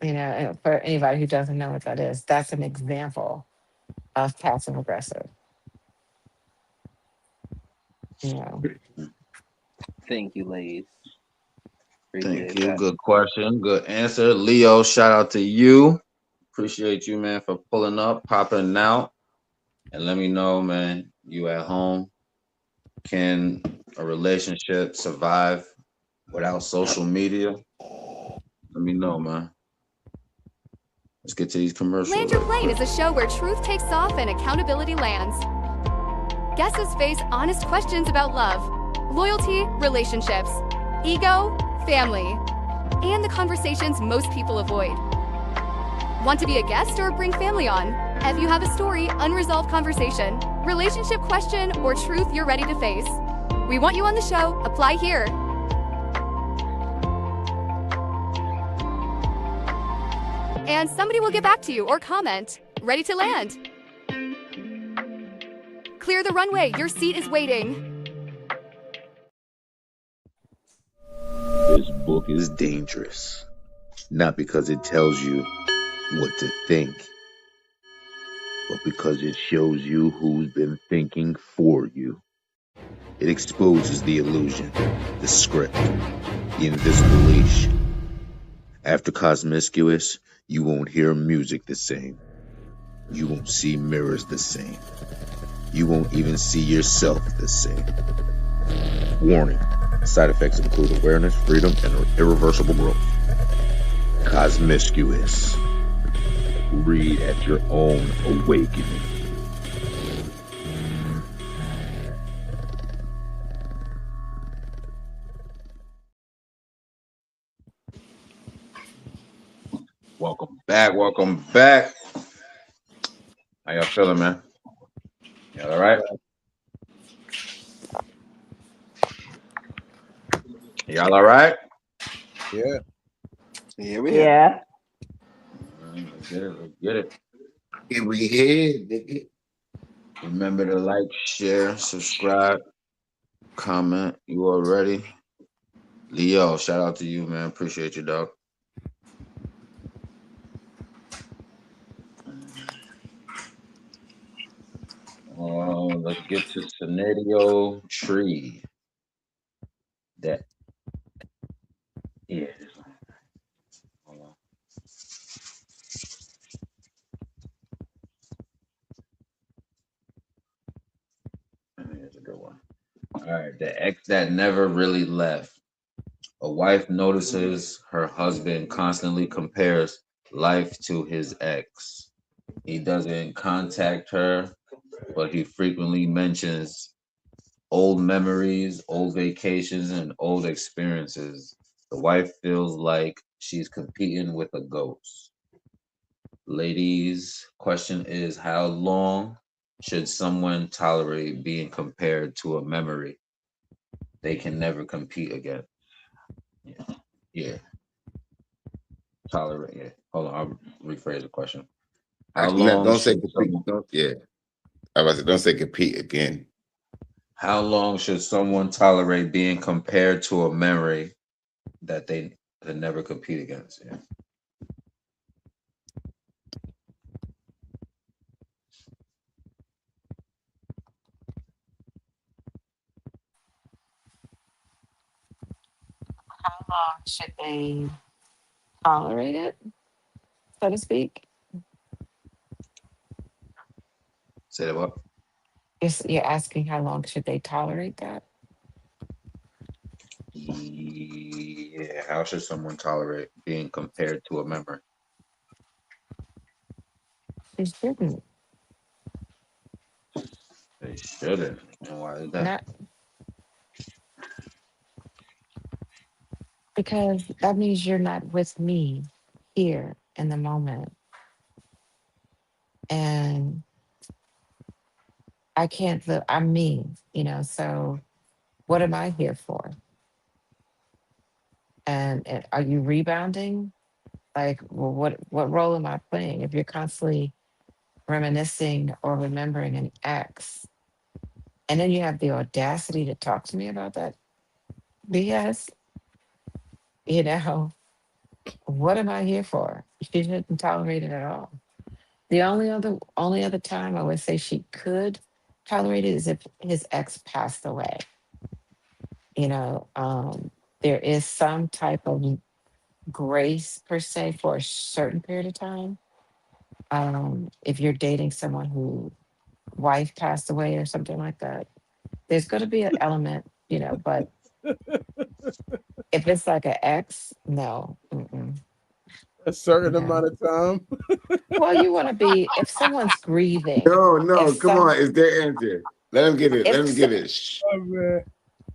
And for anybody who doesn't know what that is, that's an example of passive aggressive. You know, Thank you, ladies. Thank Appreciate you. that. Good question. Good answer. Leo, shout out to you. Appreciate you, man, for pulling up, popping out. And let me know, man, you at home. Can a relationship survive without social media? Let me know, man. Let's get to these commercials. Land Your Plane is a show where truth takes off and accountability lands. Guests face honest questions about love, loyalty, relationships, ego, family, and the conversations most people avoid. Want to be a guest or bring family on? If you have a story, unresolved conversation, relationship question, or truth you're ready to face, we want you on the show. Apply here. And somebody will get back to you or comment. Ready to land. Clear the runway. Your seat is waiting. This book is dangerous, not because it tells you what to think, but because it shows you who's been thinking for you. It exposes the illusion, the script, the invisible leash. After Cosmiscuous, you won't hear music the same. You won't see mirrors the same. You won't even see yourself the same. Warning, side effects include awareness, freedom, and irreversible growth. Cosmiscuous. Read at your own awakening. Welcome back. Welcome back. How y'all feeling, man? Y'all all right? Y'all all right? Yeah. Here we are. Yeah. Let's get it. Let's get it. Here we here, nigga. Remember to like, share, subscribe, comment. You all ready? Leo, shout out to you, man. Appreciate you, dog. Let's get to scenario tree. That yeah. Hold All right, the ex that never really left. A wife notices her husband constantly compares life to his ex. He doesn't contact her, but he frequently mentions old memories, old vacations, and old experiences. The wife feels like she's competing with a ghost. Ladies, question is how long should someone tolerate being compared to a memory they can never compete against? Yeah. Yeah. Tolerate. Yeah. Hold on. I'll rephrase the question. How Actually, not, long don't say should compete. someone Don't, yeah, I was don't say compete again. how long should someone tolerate being compared to a memory that they can never compete against? Yeah. How long should they tolerate it, so to speak? Say that what? You're asking how long should they tolerate that? Yeah. How should someone tolerate being compared to a memory? They shouldn't. They shouldn't. And why is that? Not because that means you're not with me here in the moment. And I can't live, I'm me, so what am I here for? And are you rebounding? Like, well, what role am I playing? If you're constantly reminiscing or remembering an ex, and then you have the audacity to talk to me about that BS, you know, what am I here for? She shouldn't tolerate it at all. The only other time I would say she could tolerate it is if his ex passed away. You know, there is some type of grace per se for a certain period of time. If you're dating someone who wife passed away or something like that, there's going to be an element, but if it's like an ex, no. Mm-mm, A certain no. amount of time. Well, you want to be, if someone's grieving, No, if no, come on, some, it's their answer. Let him get it. Let if him so, get it. Shh. Oh man.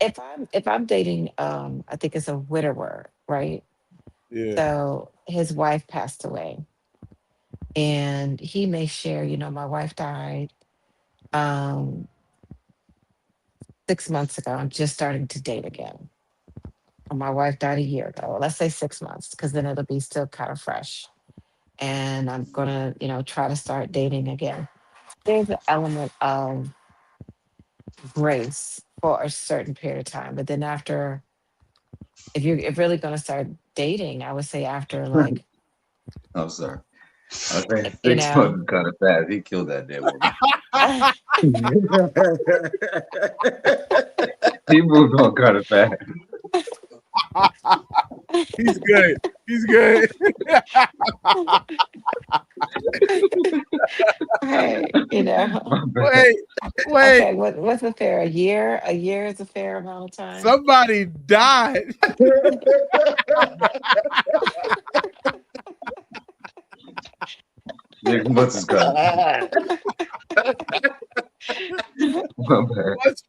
if I'm dating, I think it's a widower, right? Yeah. So his wife passed away, and he may share, my wife died um 6 months ago. I'm just starting to date again. Or my wife died a year ago. Let's say 6 months, because then it'll be still kind of fresh. And I'm gonna, try to start dating again. There's an element of grace for a certain period of time. But then after, if you're really gonna start dating, I would say after like, I'm sorry. I think you 6 months know, is kind of fast. He killed that damn woman. He moved on kind of fast. He's good. He's good. hey, My bad. Wait, wait. okay, what's a fair? A year is a fair amount of time. Somebody died. 6 months is kind of my bad. What's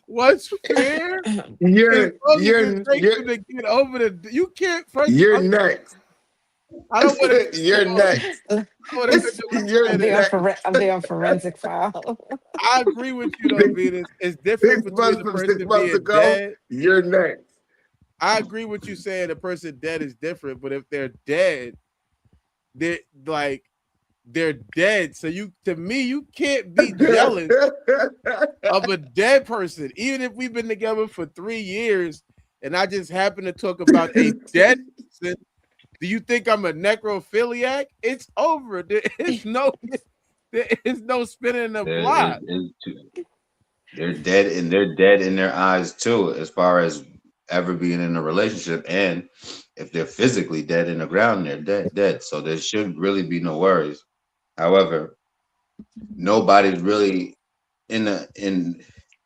what's fair is you're supposed to you're take you're you to get over the. You can't first. you're next. I don't want to. You're next. I want to cut your You're understanding. next. I'm the on forensic file. I agree with you though, Six, Venus. It's different 6 months between the from 6 person months being ago, dead. you're next. I agree with you saying the person dead is different, but if they're dead, they're like they're dead. So to me, you can't be jealous of a dead person, even if we've been together for 3 years, and I just happen to talk about a dead person. Do you think I'm a necrophiliac? It's over. There is no spinning the There block. is they're dead in their eyes too, as far as ever being in a relationship. And if they're physically dead in the ground, they're dead. So there should really be no worries. However, nobody's really in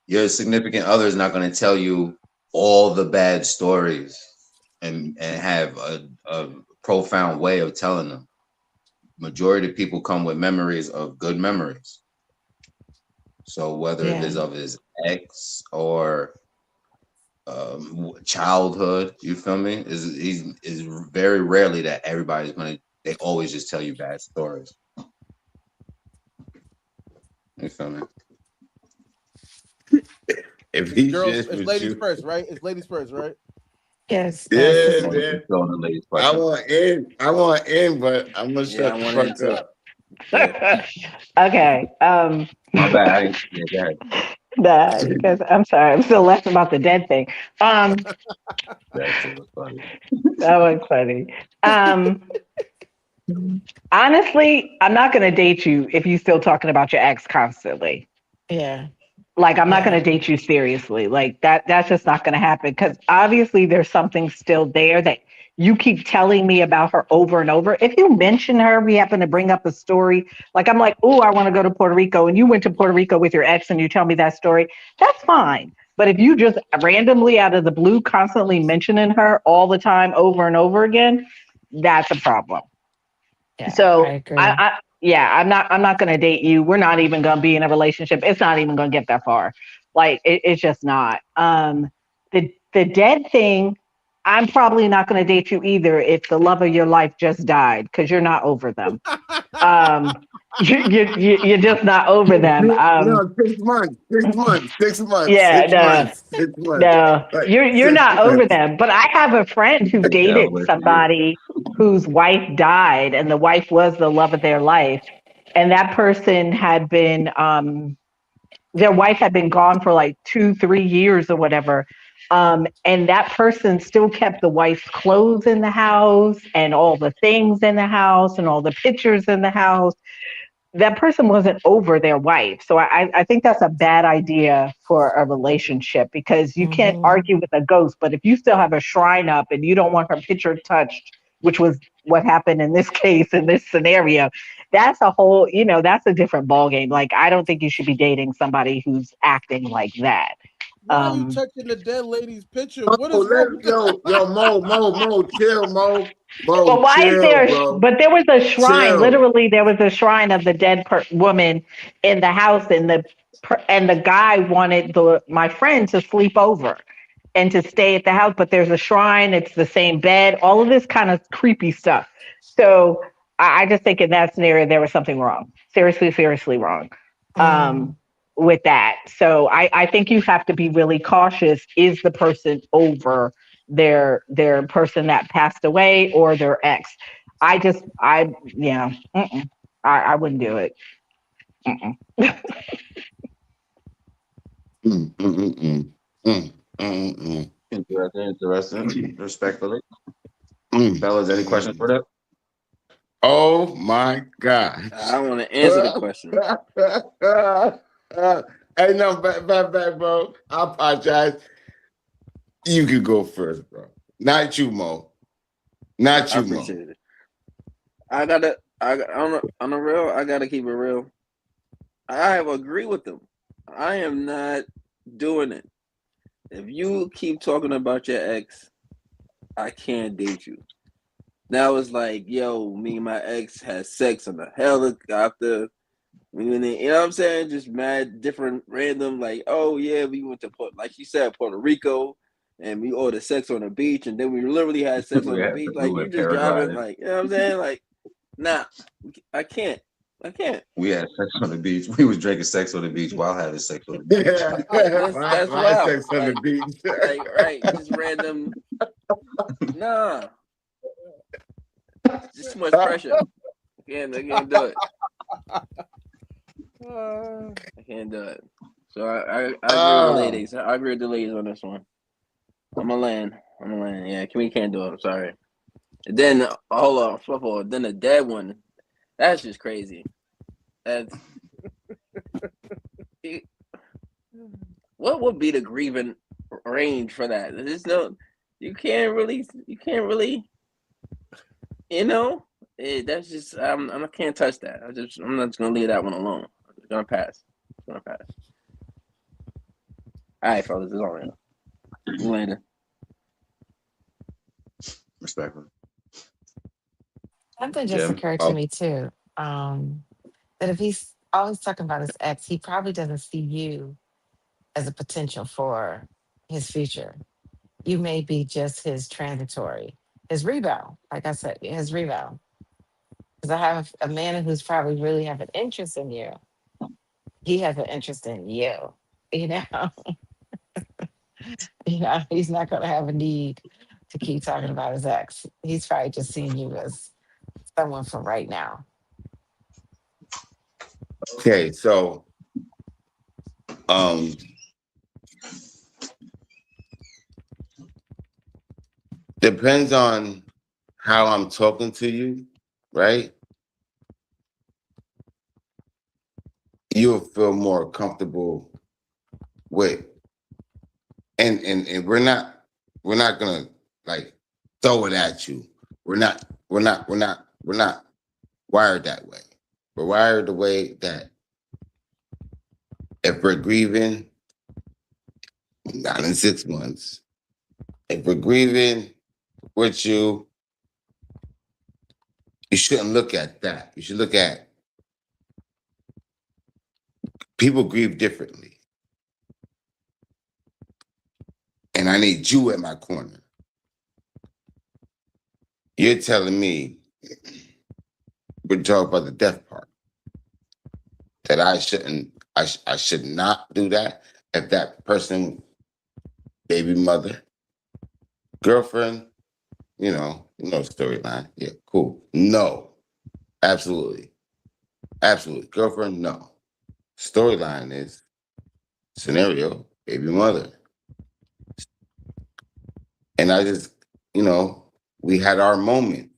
your significant other is not going to tell you all the bad stories and have a profound way of telling them. Majority of people come with memories of good memories. So whether it is Yeah. of his ex or childhood, you feel me? Is very rarely that everybody's gonna. They always just tell you bad stories. You feel me? If he Girls, shares it's with ladies you, first, right? It's ladies first, right? Yes, that's the yeah, Only same. man. controlling the ladies' I question. want in. I want in, but I'm gonna Yeah, I shut the want in fuck too. up. Yeah. Okay. My bad. Yeah, go ahead. Nah, because I'm sorry, I'm still laughing about the dead thing. Um, That shit was funny. that was funny. Um, honestly, I'm not gonna date you if you still talking about your ex constantly. Yeah. Like, I'm not Yeah. gonna date you seriously. Like that's just not gonna happen because obviously there's something still there that you keep telling me about her over and over. If you mention her, we happen to bring up a story. Like I'm like, oh, I want to go to Puerto Rico, and you went to Puerto Rico with your ex, and you tell me that story. That's fine. But if you just randomly out of the blue constantly mentioning her all the time over and over again, that's a problem. Yeah. I So agree. yeah, I'm not gonna date you. We're not even gonna be in a relationship. It's not even gonna get that far. Like it's just not. The dead thing, I'm probably not gonna date you either if the love of your life just died because you're not over them. Um, you're just not over them. No, 6 months. 6 months. 6 months. Yeah, 6 months. 6 months. no, Like you're six not over months. them. But I have a friend who Yeah, I'm dated with you. somebody whose wife died, and the wife was the love of their life, and that person had been their wife had been gone for like 2 3 years or whatever. And that person still kept the wife's clothes in the house and all the things in the house and all the pictures in the house. That person wasn't over their wife. So I think that's a bad idea for a relationship because you can't Hmm. argue with a ghost. But if you still have a shrine up and you don't want her picture touched, which was what happened in this case, in this scenario, that's a whole, that's a different ballgame. Like, I don't think you should be dating somebody who's acting like that. Why are you Um, touching the dead lady's picture? What Oh, is wrong with that? Mo, chill, Mo, but why is chill, there? bro, But there was a shrine. chill. Literally, there was a shrine of the dead woman in the house, and the guy wanted my friend to sleep over and to stay at the house. But there's a shrine. It's the same bed. All of this kind of creepy stuff. So I just think in that scenario there was something wrong. Seriously, seriously wrong. Hmm. Um, with that. So I think you have to be really cautious. Is the person over their person that passed away or their ex? Yeah, I wouldn't do it. Mm-mm. Mm, mm, mm, mm, mm, mm, mm, Interesting. Respectfully, mm, fellas, any questions mm. for that? Oh my gosh. I want to answer the question. Hey, no, back, bro. I apologize. You could go first, bro. Not you, Mo. Not I you, Mo. appreciate it. On the real, I gotta keep it real. I agree with them. I am not doing it. If you keep talking about your ex, I can't date you. Now it's like, yo, me and my ex had sex on the helicopter. You know what I'm saying? Just mad, different, random. Like, oh yeah, we went to like you said, Puerto Rico, and we ordered sex on the beach, and then we literally had sex on the beach. We Like, you went just driving, paragliding. like, you know what I'm saying? Like, nah, I can't. I can't. We had sex on the beach. We was drinking sex on the beach while having sex on the beach. Yeah, That's I had wild. sex on the beach. Like, right, just random. Nah, just too much pressure. I can't do it. I can't do it. So I agree with the Oh, ladies. I agree with the ladies on this one. I'm gonna land. Yeah, we can't do it. I'm sorry. And then hold on, flip over. Then the dead one. That's just crazy. That's what would be the grieving range for that? There's no. You can't really. You know. That's just. I can't touch that. I'm not just gonna leave that one alone. I'm gonna pass. I'm gonna pass. All right, fellas, it's all right. Later. Respectfully. Something just Jim. occurred to Oh, me too. That if he's always talking about his ex, he probably doesn't see you as a potential for his future. You may be just his transitory, his rebound. Like I said, his rebound. Because I have a man who's probably really have an interest in you. He has an interest in you. You know, he's not going to have a need to keep talking about his ex. He's probably just seeing you as someone for right now. Okay, so depends on how I'm talking to you, right? You'll feel more comfortable with, and we're not gonna like throw it at you. We're not wired that way. We're wired the way that if we're grieving, not in 6 months. If we're grieving with you, you shouldn't look at that. You should look at people grieve differently. And I need you at my corner. You're telling me, we're talking about the death part, that I shouldn't, I should not do that if that person, baby mother, girlfriend, storyline. Yeah, cool. No, absolutely. Absolutely. Girlfriend, no. Storyline is scenario, baby mother. And I just, we had our moment.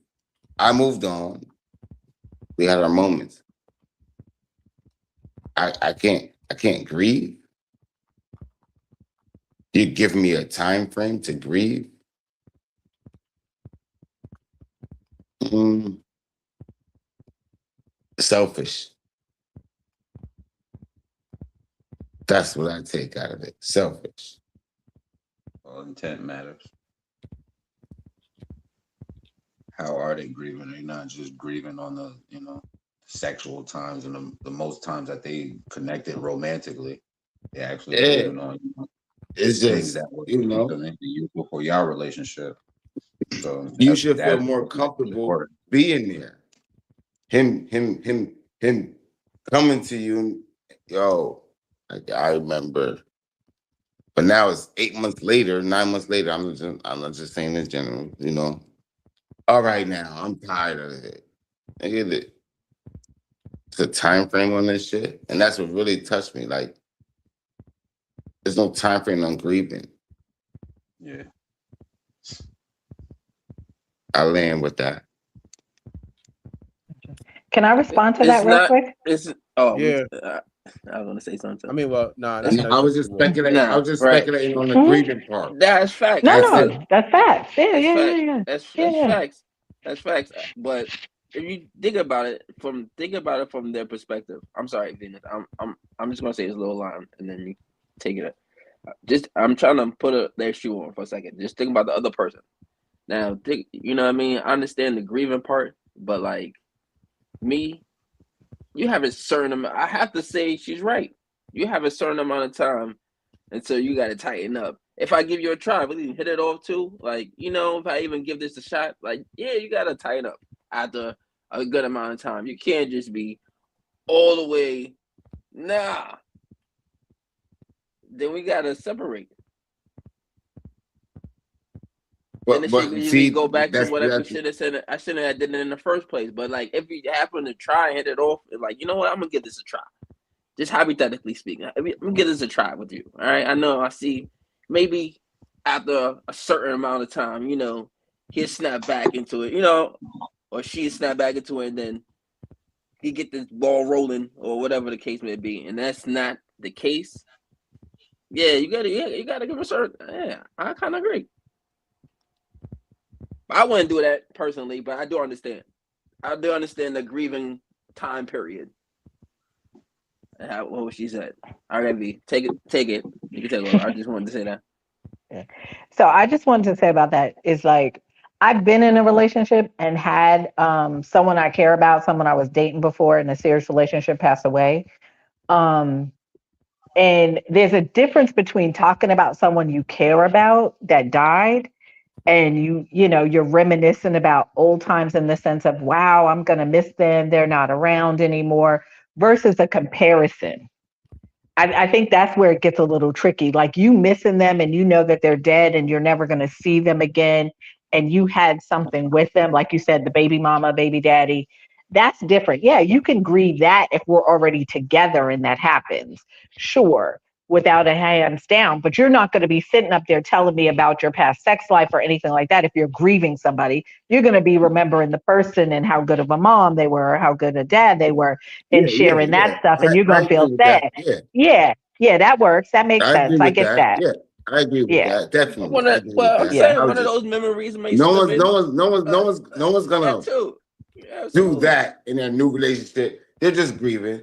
I moved on. We had our moments. I can't grieve. You give me a time frame to grieve. Mm, selfish. That's what I take out of it. Selfish. all intent matters. How are they grieving? They're not just grieving on the, sexual times and the most times that they connected romantically. They're actually Yeah. grieving on It's things just, that were useful for your relationship. So you should feel that's more what's comfortable important. being there. Him coming to you, yo, I remember. But now it's 8 months later, 9 months later. I'm not just saying this general, All right, now I'm tired of it. Nigga, it's a time frame on this shit, and that's what really touched me. Like, there's no time frame on grieving. Yeah. I land with that. Can I respond to It's that real not. quick? It's Yeah. I was gonna say something. I mean, well, nah, It's, that's I was just you want. speculating. I nah, was just right. speculating on the Hmm? grieving part. That's facts. No, That's But it. no, that's facts. Yeah, that's yeah, yeah, fact. yeah, yeah, That's yeah. facts. That's facts. But if you think about it from their perspective. I'm sorry, Venus. I'm just gonna say this little line and then you take it. I'm trying to put their shoe on for a second. Just think about the other person. Now, you know what I mean? I understand the grieving part, but like me, you have a certain amount. I have to say she's right. You have a certain amount of time until you got to tighten up. If I give you a try, will you hit it off too? Like, if I even give this a shot, like, yeah, you got to tighten up after a good amount of time. You can't just be all the way, nah. Then we got to separate. Then the shit But we see, go back to that's whatever we that's should have said. I shouldn't have did it in the first place. But like, if we happen to try and hit it off, like, you know what, I'm gonna give this a try. Just hypothetically speaking, I'm gonna give this a try with you. All right, I know. I see. Maybe after a certain amount of time, he'll snap back into it, or she snap back into it, and then he get this ball rolling, or whatever the case may be. And that's not the case. Yeah, you gotta give a certain. Yeah, I kind of agree. I wouldn't do that personally, but I do understand. I do understand the grieving time period. What she said. All right, V, take it, take it. You can take over. I just wanted to say that. Yeah. So I just wanted to say about that is like I've been in a relationship and had someone I care about, someone I was dating before in a serious relationship pass away. Um, and there's a difference between talking about someone you care about that died and you're reminiscing about old times in the sense of wow, I'm going to miss them, they're not around anymore, versus a comparison. I think that's where it gets a little tricky. Like you missing them and you know that they're dead and you're never going to see them again. And you had something with them, like you said, the baby mama, baby daddy. That's different. Yeah, you can grieve that if we're already together and that happens. Sure, without a hands down. But you're not going to be sitting up there telling me about your past sex life or anything like that if you're grieving somebody. You're going to be remembering the person and how good of a mom they were, or how good a dad they were, and Yeah, yeah, sharing yeah. that stuff. And you're I going to agree feel with that. sad. Yeah, Yeah, yeah, that works. That makes I agree sense. I with get that. that. Yeah, I agree with Yeah, that. Definitely, One I of, agree with well, I'm that. yeah. saying I one was of just those memories may no slip one's, no in. one's, no one's, no one's, no one's That gonna too. Yeah, do absolutely. that in their new relationship. They're just grieving,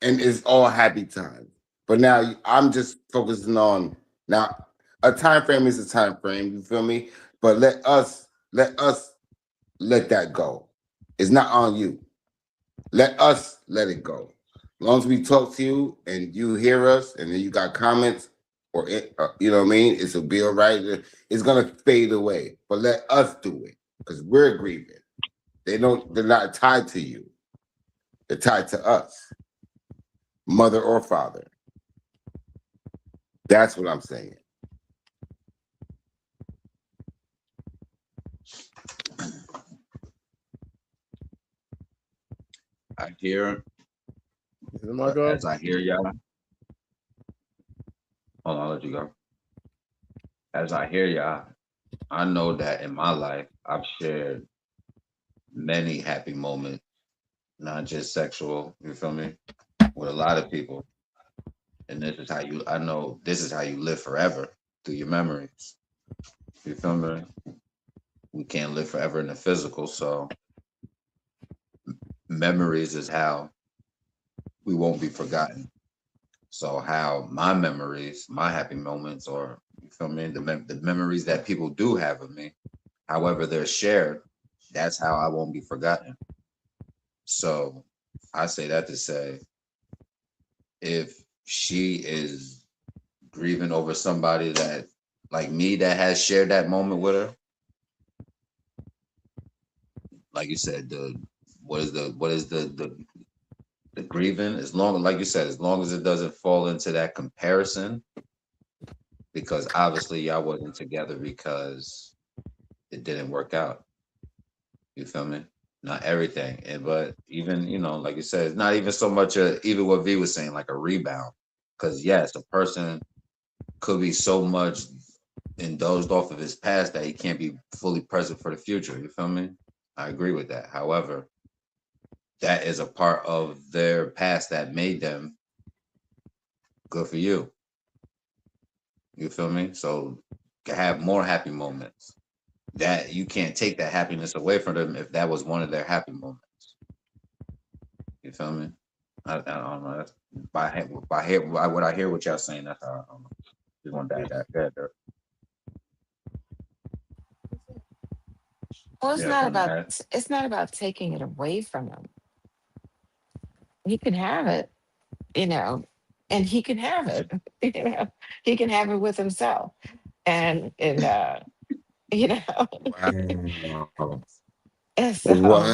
and it's all happy time. But now I'm just focusing on now. A time frame is a time frame. You feel me? But let us let that go. It's not on you. Let us let it go. As long as we talk to you and you hear us, and then you got comments, you know what I mean, it's a be all right. It's gonna fade away. But let us do it because we're grieving. They don't. They're not tied to you. They're tied to us, mother or father. That's what I'm saying. I hear, Is it my go? as I hear y'all. Hold on, I'll let you go. As I hear y'all, I know that in my life I've shared many happy moments, not just sexual. You feel me? With a lot of people, and this is how you. I know this is how you live forever through your memories. You feel me? We can't live forever in the physical, so memories is how we won't be forgotten. So how my memories, my happy moments, or you feel me, the memories that people do have of me, however they're shared, that's how I won't be forgotten. So I say that to say, if she is grieving over somebody that, like me, that has shared that moment with her, like you said, the grieving, as long, like you said, as long as it doesn't fall into that comparison, because obviously y'all wasn't together because it didn't work out. You feel me? Not everything, and but even, like you said, it's not even so much even what V was saying, like a rebound. Because yes, a person could be so much indulged off of his past that he can't be fully present for the future. You feel me? I agree with that. However, that is a part of their past that made them good for you. You feel me? So have more happy moments. That you can't take that happiness away from them if that was one of their happy moments. You feel me? I don't know. That's by what I hear what y'all saying. That's how I don't know. Just want that. Well, Yeah, from that. it's not about taking it away from him. He can have it, you know, and he can have it. You know, he can have it with himself. And you know, Wow. and so Wow.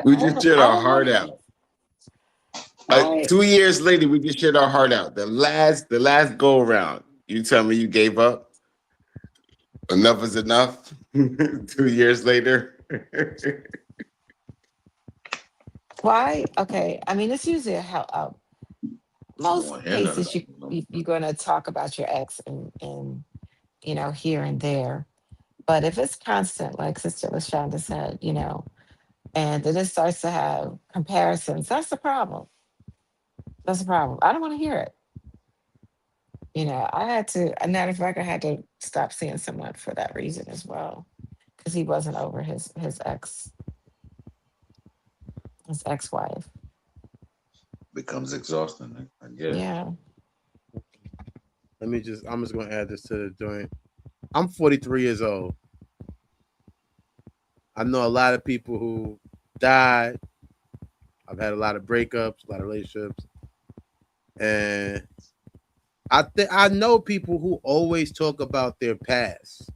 We just shared I our don't want heart to, out. right. 2 years later, we just shared our heart out. The last go around. You tell me you gave up. Enough is enough. 2 years later. Why? Okay. I mean, it's usually I don't most want to hear none of cases that. you're going to talk about your ex and here and there. But if it's constant, like Sister LaShonda said, and then it starts to have comparisons, that's the problem. That's the problem. I don't want to hear it. I had to, a matter of fact, I had to stop seeing someone for that reason as well. because he wasn't over his ex-wife. Becomes exhausting, I guess. Yeah. I'm just gonna add this to the joint. I'm 43 years old. I know a lot of people who died. I've had a lot of breakups, a lot of relationships, and I know people who always talk about their past.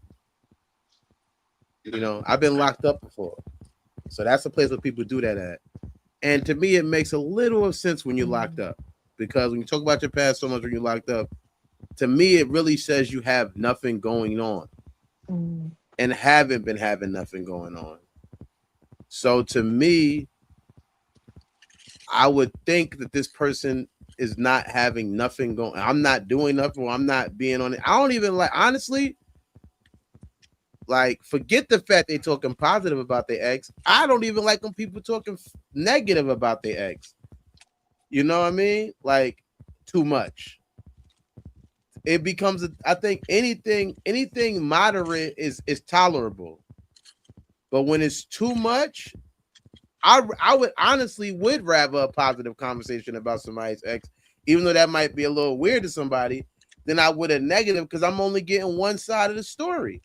You know, I've been locked up before, so that's a place where people do that at. And to me, it makes a little of sense when you're locked up, because when you talk about your past so much when you're locked up, to me, it really says you have nothing going on Mm. and haven't been having nothing going on. So to me, I would think that this person is not having nothing going. I'm not doing nothing. Or I'm not being on it. I don't even like, honestly, like, forget the fact they talking positive about their ex. I don't even like when people talking negative about their ex. You know what I mean? Like, too much. It becomes I think anything moderate is tolerable. But when it's too much, I would honestly would rather a positive conversation about somebody's ex, even though that might be a little weird to somebody, than I would a negative, because I'm only getting one side of the story.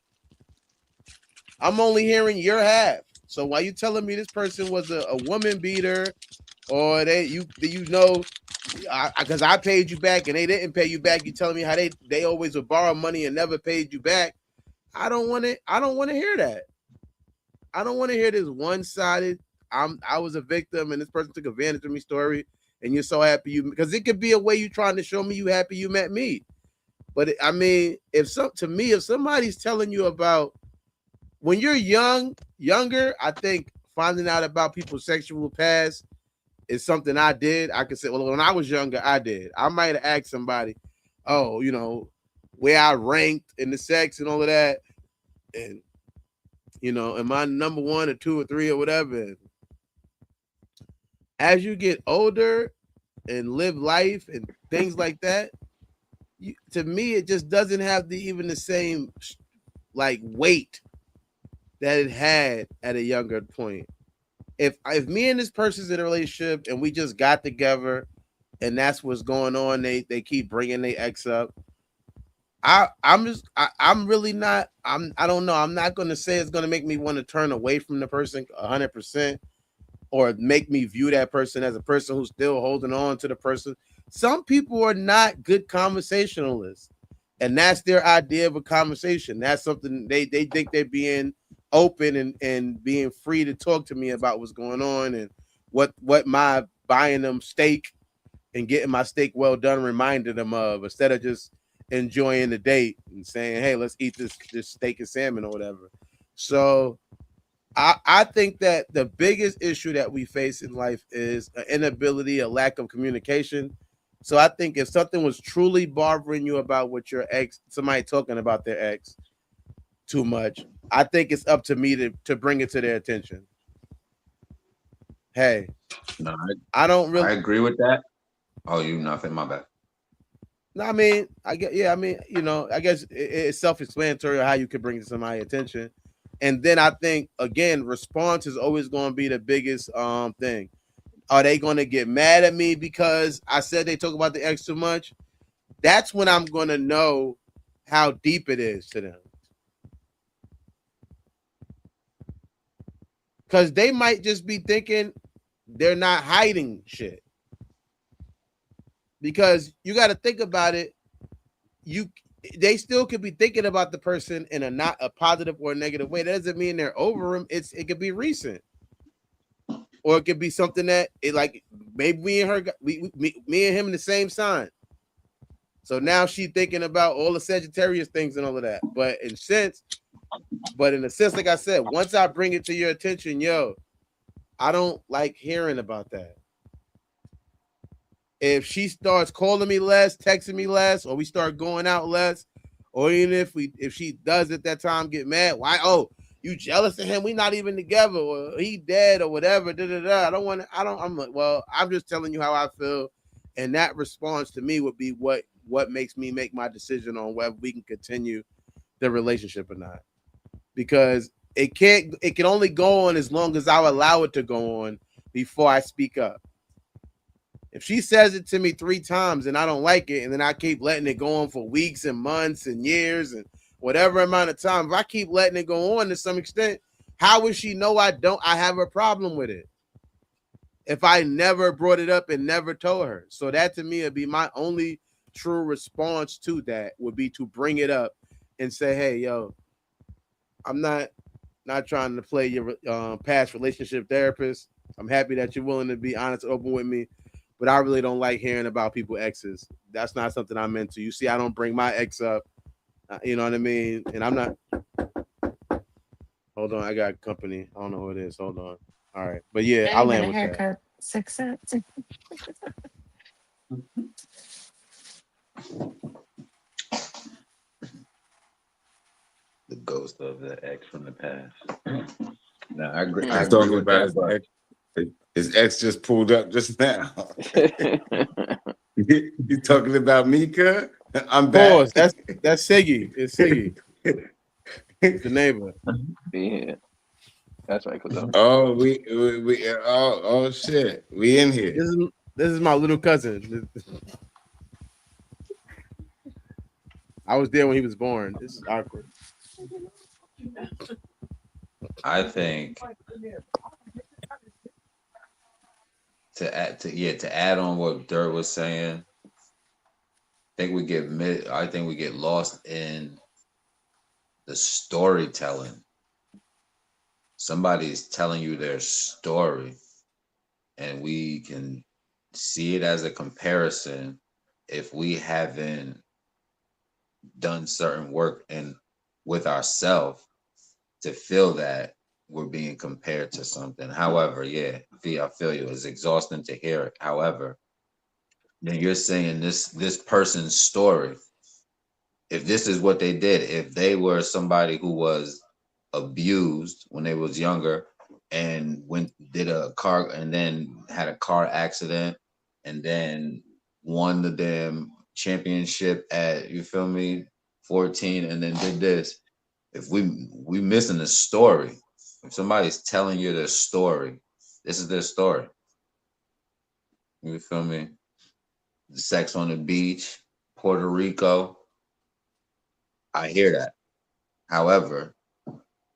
I'm only hearing your half. So why you telling me this person was a woman beater, or because I paid you back and they didn't pay you back, you telling me how they always would borrow money and never paid you back? I don't want to hear that. I don't want to hear this one-sided I was a victim and this person took advantage of me story, and you're so happy because it could be a way you trying to show me you happy you met me. But I mean, if somebody's telling you about when you're younger, I think finding out about people's sexual past is something I did. I could say, well, when I was younger, I did. I might have asked somebody, oh, where I ranked in the sex and all of that, and am I number 1 or 2 or 3 or whatever. As you get older and live life and things like that, to me, it just doesn't have even the same like weight that it had at a younger point. If me and this person's in a relationship and we just got together and that's what's going on, they keep bringing their ex up. I'm really not. I don't know. I'm not going to say it's going to make me want to turn away from the person 100%. Or make me view that person as a person who's still holding on to the person. Some people are not good conversationalists, and that's their idea of a conversation. That's something they think they're being open and being free to talk to me about what's going on and what my buying them steak and getting my steak well done reminded them of, instead of just enjoying the date and saying, hey, let's eat this steak and salmon or whatever. So I think that the biggest issue that we face in life is an inability, a lack of communication. So I think if something was truly bothering you about what your ex, somebody talking about their ex too much, I think it's up to me to bring it to their attention. Hey, no, I don't really. I agree with that. Oh, you nothing. My bad. No, I mean, I guess it's self-explanatory how you can bring it to somebody's attention. And then I think, again, response is always going to be the biggest thing. Are they going to get mad at me because I said they talk about the ex too much? That's when I'm going to know how deep it is to them. Because they might just be thinking they're not hiding shit. Because you got to think about it. They still could be thinking about the person in a not a positive or a negative way. That doesn't mean they're over them. It could be recent, or it could be something that like maybe me and him in the same sign. So now she's thinking about all the Sagittarius things and all of that. But in a sense, like I said, once I bring it to your attention, I don't like hearing about that. If she starts calling me less, texting me less, or we start going out less, or even if she does at that time get mad, why? Oh, you jealous of him? We not even together, or he dead, or whatever. Da, da, da. I'm like, well, I'm just telling you how I feel, and that response to me would be what makes me make my decision on whether we can continue the relationship or not. Because It can only go on as long as I allow it to go on before I speak up. If she says it to me 3 times and I don't like it, and then I keep letting it go on for weeks and months and years and whatever amount of time, if I keep letting it go on to some extent, how would she know I have a problem with it? If I never brought it up and never told her. So that to me would be my only true response to that, would be to bring it up and say, hey, yo, I'm not trying to play your past relationship therapist. I'm happy that you're willing to be honest and open with me, but I really don't like hearing about people's exes. That's not something I'm into. You see, I don't bring my ex up. You know what I mean? And I'm not. Hold on, I got company. I don't know who it is. Hold on. All right, but yeah, I'll Get land a with that. haircut. 6 cents. The ghost of the ex from the past. No, I agree. I He's agree talking with about that, but his ex just pulled up just now. You talking about Mika? I'm back. Pause. That's Siggy. It's Siggy. It's the neighbor. Yeah, that's right, cuz. Oh, oh shit. We in here. This is my little cousin. I was there when he was born. This is awkward. I think to add on what Dirt was saying, I think we get lost in the storytelling. Somebody's telling you their story, and we can see it as a comparison if we haven't done certain work and with ourselves to feel that we're being compared to something. However, yeah, V, I feel you. It's exhausting to hear it. However, then you're saying this person's story. If this is what they did, if they were somebody who was abused when they was younger and did a car and then had a car accident and then won the damn championship at, you feel me, 14, and then did this. If we missing the story. If somebody's telling you their story, this is their story. You feel me? The sex on the beach, Puerto Rico. I hear that. However,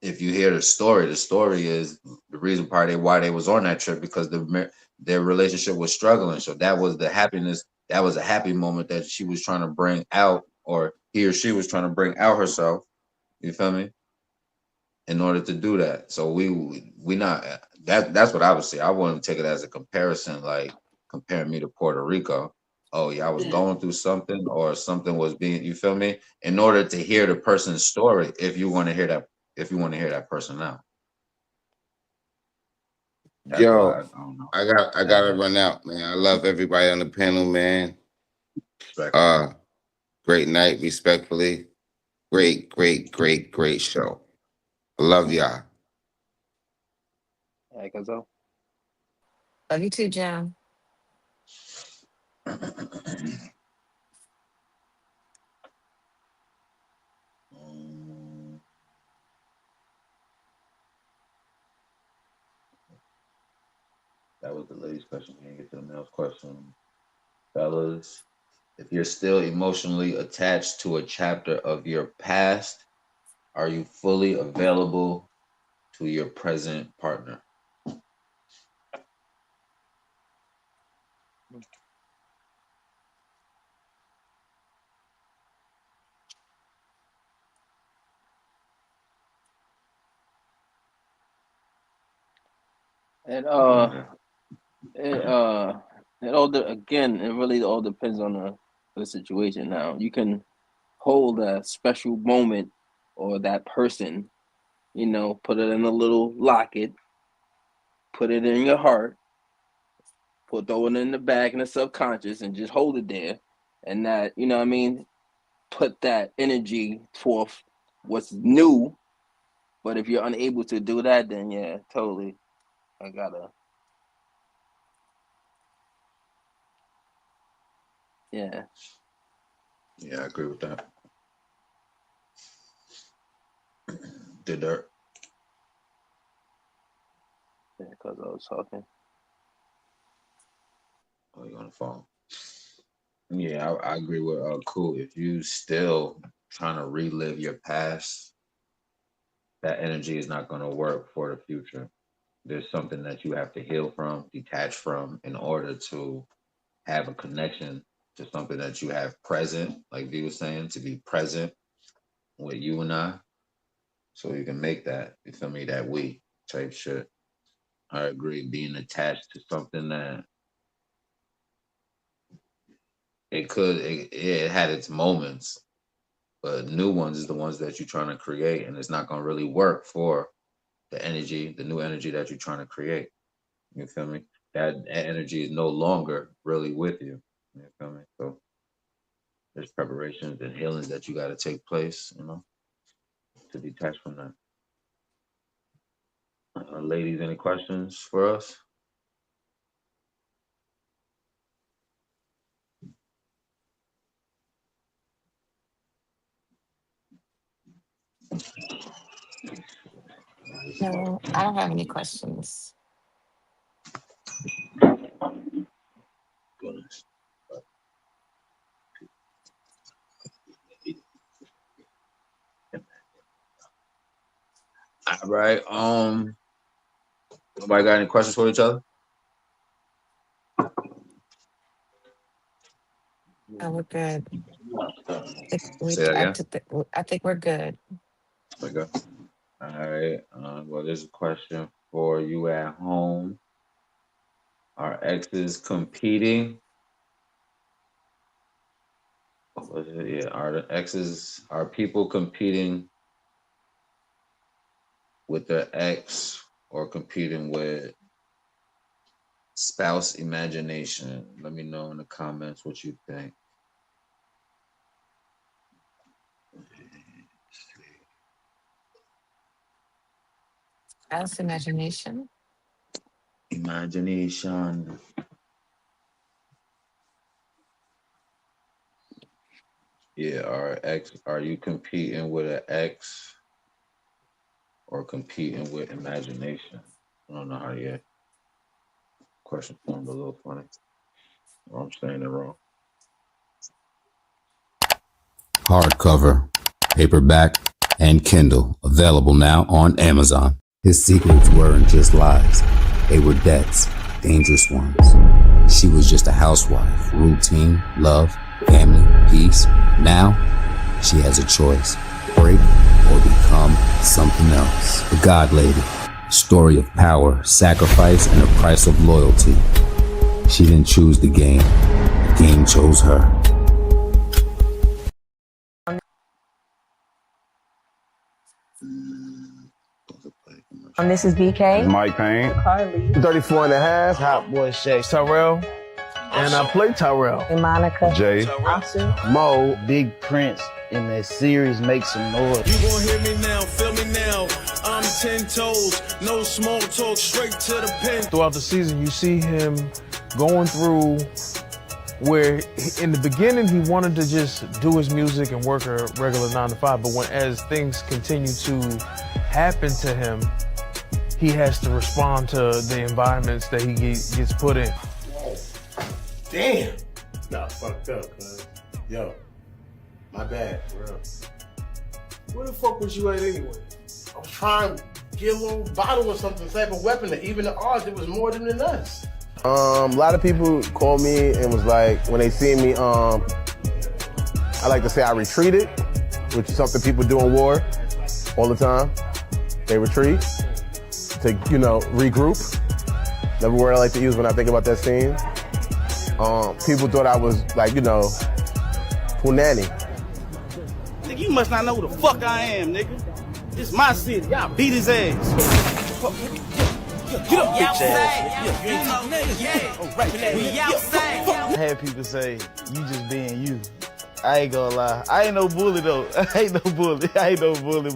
if you hear the story is the reason part why they was on that trip, because their relationship was struggling. So that was the happiness. That was a happy moment that she was trying to bring out, or he or she was trying to bring out herself. You feel me? In order to do that, so we not that's what I would say. I wouldn't take it as a comparison, like comparing me to Puerto Rico. Oh yeah, I was going through something, or something was being. You feel me? In order to hear the person's story, if you want to hear that, person out. That's Yo, why I don't know. I gotta run out, man. I love everybody on the panel, man. Respect. Great night, respectfully. Great show. I love y'all. Yeah, cuz. Love you too, Jam. That was the ladies' question. We didn't get to the male's question. Fellas, if you're still emotionally attached to a chapter of your past, are you fully available to your present partner? It Okay. it it all again, it really all depends on the situation. Now you can hold a special moment or that person, put it in a little locket, put it in your heart, throw it in the bag in the subconscious, and just hold it there. And that, what I mean, put that energy forth what's new. But if you're unable to do that, then yeah, totally. I gotta, yeah. Yeah, I agree with that. The dirt. because I was talking. Oh, you on the phone? Yeah, I agree with Cool. If you still trying to relive your past, that energy is not going to work for the future. There's something that you have to heal from, detach from, in order to have a connection to something that you have present, like V was saying, to be present with you and I, so you can make that, you feel me, that we type shit. I agree. Being attached to something that it had its moments, but new ones is the ones that you're trying to create, and it's not going to really work for the new energy that you're trying to create. You feel me? That energy is no longer really with you. You feel me? So there's preparations and healings that you got to take place, to detach from that. Ladies, any questions for us? No, I don't have any questions. Goodness. All right. Nobody got any questions for each other? No, we're good. Say that again. I think we're good. Okay. All right. Well, there's a question for you at home. Are exes competing? What was it? Yeah. Are people competing with their ex or competing with spouse imagination? Let me know in the comments what you think. Spouse imagination. Imagination. Yeah, are you competing with an ex or competing with imagination? I don't know how to get question formed a little funny. Or I'm saying it wrong. Hardcover, paperback, and Kindle, available now on Amazon. His secrets weren't just lies, they were debts, dangerous ones. She was just a housewife, routine, love, family, peace. Now, she has a choice, break or become something else. The God Lady, story of power, sacrifice, and a price of loyalty. She didn't choose the game chose her. This is BK. Mike Payne. Carly. 34 and a half. Hot boy Shay. Tyrell. And I play Tyrell. And Monica. Jay. Asu. Mo. Big Prince in that series Make Some Noise. You gon' hear me now, feel me now. I'm 10 toes, no small talk, straight to the pen. Throughout the season, you see him going through where in the beginning he wanted to just do his music and work a regular 9 to 5, but as things continue to happen to him, he has to respond to the environments that he gets put in. Damn. Nah, fucked up, cuz. Yo, my bad, bro. Where the fuck was you at anyway? I was trying to get a little bottle or something, type of weapon that even the odds, it was more than us. A lot of people called me and was like, when they see me, I like to say I retreated, which is something people do in war all the time. They retreat to, regroup. Another word I like to use when I think about that scene. People thought I was like, punani. Nigga, you must not know who the fuck I am, nigga. This my city. Y'all beat his ass. Get up, bitch ass. You ain't talking niggas. Oh, right. We outside. I had people say, you just being you. I ain't gonna lie. I ain't no bully though. I ain't no bully,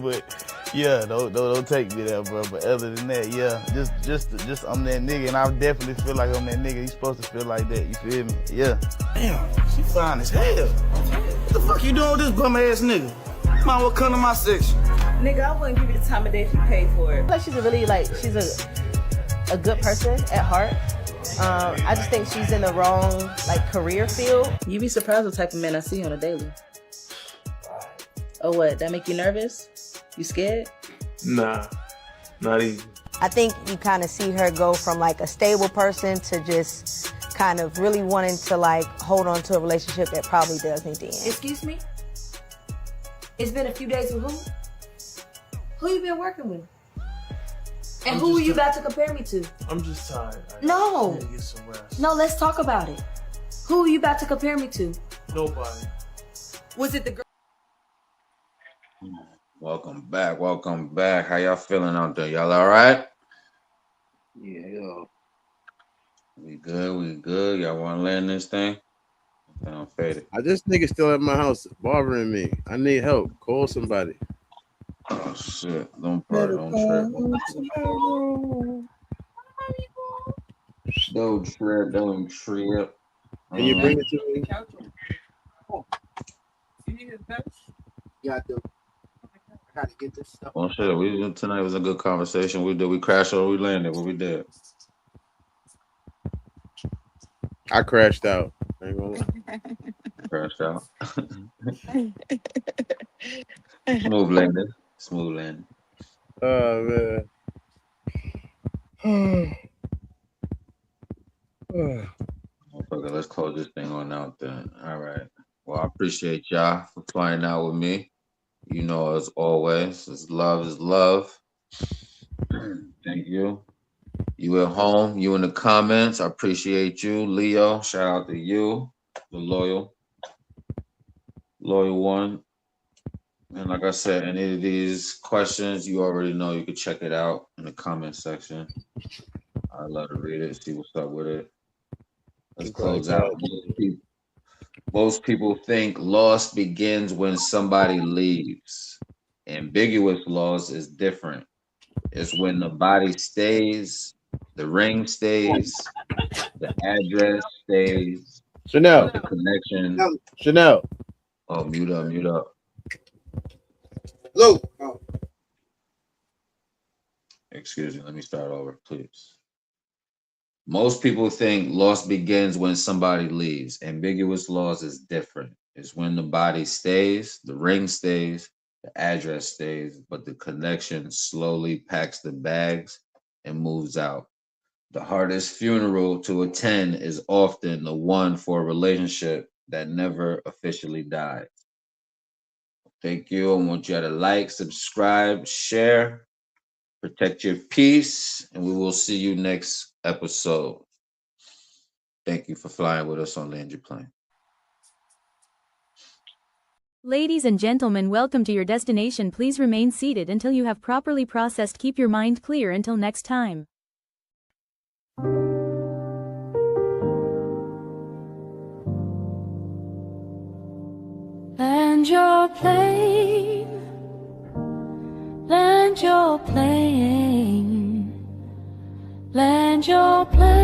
but yeah, don't take me there, bro. But other than that, yeah, just I'm that nigga, and I definitely feel like I'm that nigga. You supposed to feel like that, you feel me? Yeah. Damn, she fine as hell. What the fuck you doing with this bum ass nigga? Might well come to my section. Nigga, I wouldn't give you the time of day if you paid for it. Like she's a a good person at heart. I just think she's in the wrong career field. You be surprised what type of men I see on a daily. Oh, what? That make you nervous? You scared? Nah, not even. I think you kind of see her go from a stable person to just kind of really wanting to hold on to a relationship that probably does need to end. Excuse me? It's been a few days with who? Who you been working with? And who are you about to compare me to? I'm just tired. No. I need to get some rest. No, let's talk about it. Who are you about to compare me to? Nobody. Was it the girl? Welcome back. Welcome back. How y'all feeling out there? Y'all all right? Yeah. We good. We good. Y'all want to land this thing? I'm faded. This nigga still at my house bothering me. I need help. Call somebody. Oh shit! Don't trip. Don't trip. Can you bring it to me? Yeah, I do. I gotta get this stuff. Oh shit! Tonight was a good conversation. We crashed or we landed. What we did? I crashed out. I ain't gonna lie. Crashed out. Smooth landing. Smooth landing. Oh man. Okay, let's close this thing on out then. All right. Well, I appreciate y'all for flying out with me. You know, as always, is love. Thank you. You at home, you in the comments. I appreciate you. Leo, shout out to you, the loyal one. And like I said, any of these questions, you already know you can check it out in the comment section. I'd love to read it, see what's up with it. Let's close out. Most people think loss begins when somebody leaves. Ambiguous loss is different. It's when the body stays, the ring stays, the address stays, Chanel. the connection. Chanel. Oh, mute up. Luke. Excuse me, let me start over, please. Most people think loss begins when somebody leaves. Ambiguous loss is different. It's when the body stays, the ring stays, the address stays, but the connection slowly packs the bags and moves out. The hardest funeral to attend is often the one for a relationship that never officially died. Thank you. I want you to like, subscribe, share, protect your peace, and we will see you next episode. Thank you for flying with us on Land Your Plane. Ladies and gentlemen, welcome to your destination. Please remain seated until you have properly processed. Keep your mind clear until next time. Land your plane, land your plane, land your plane.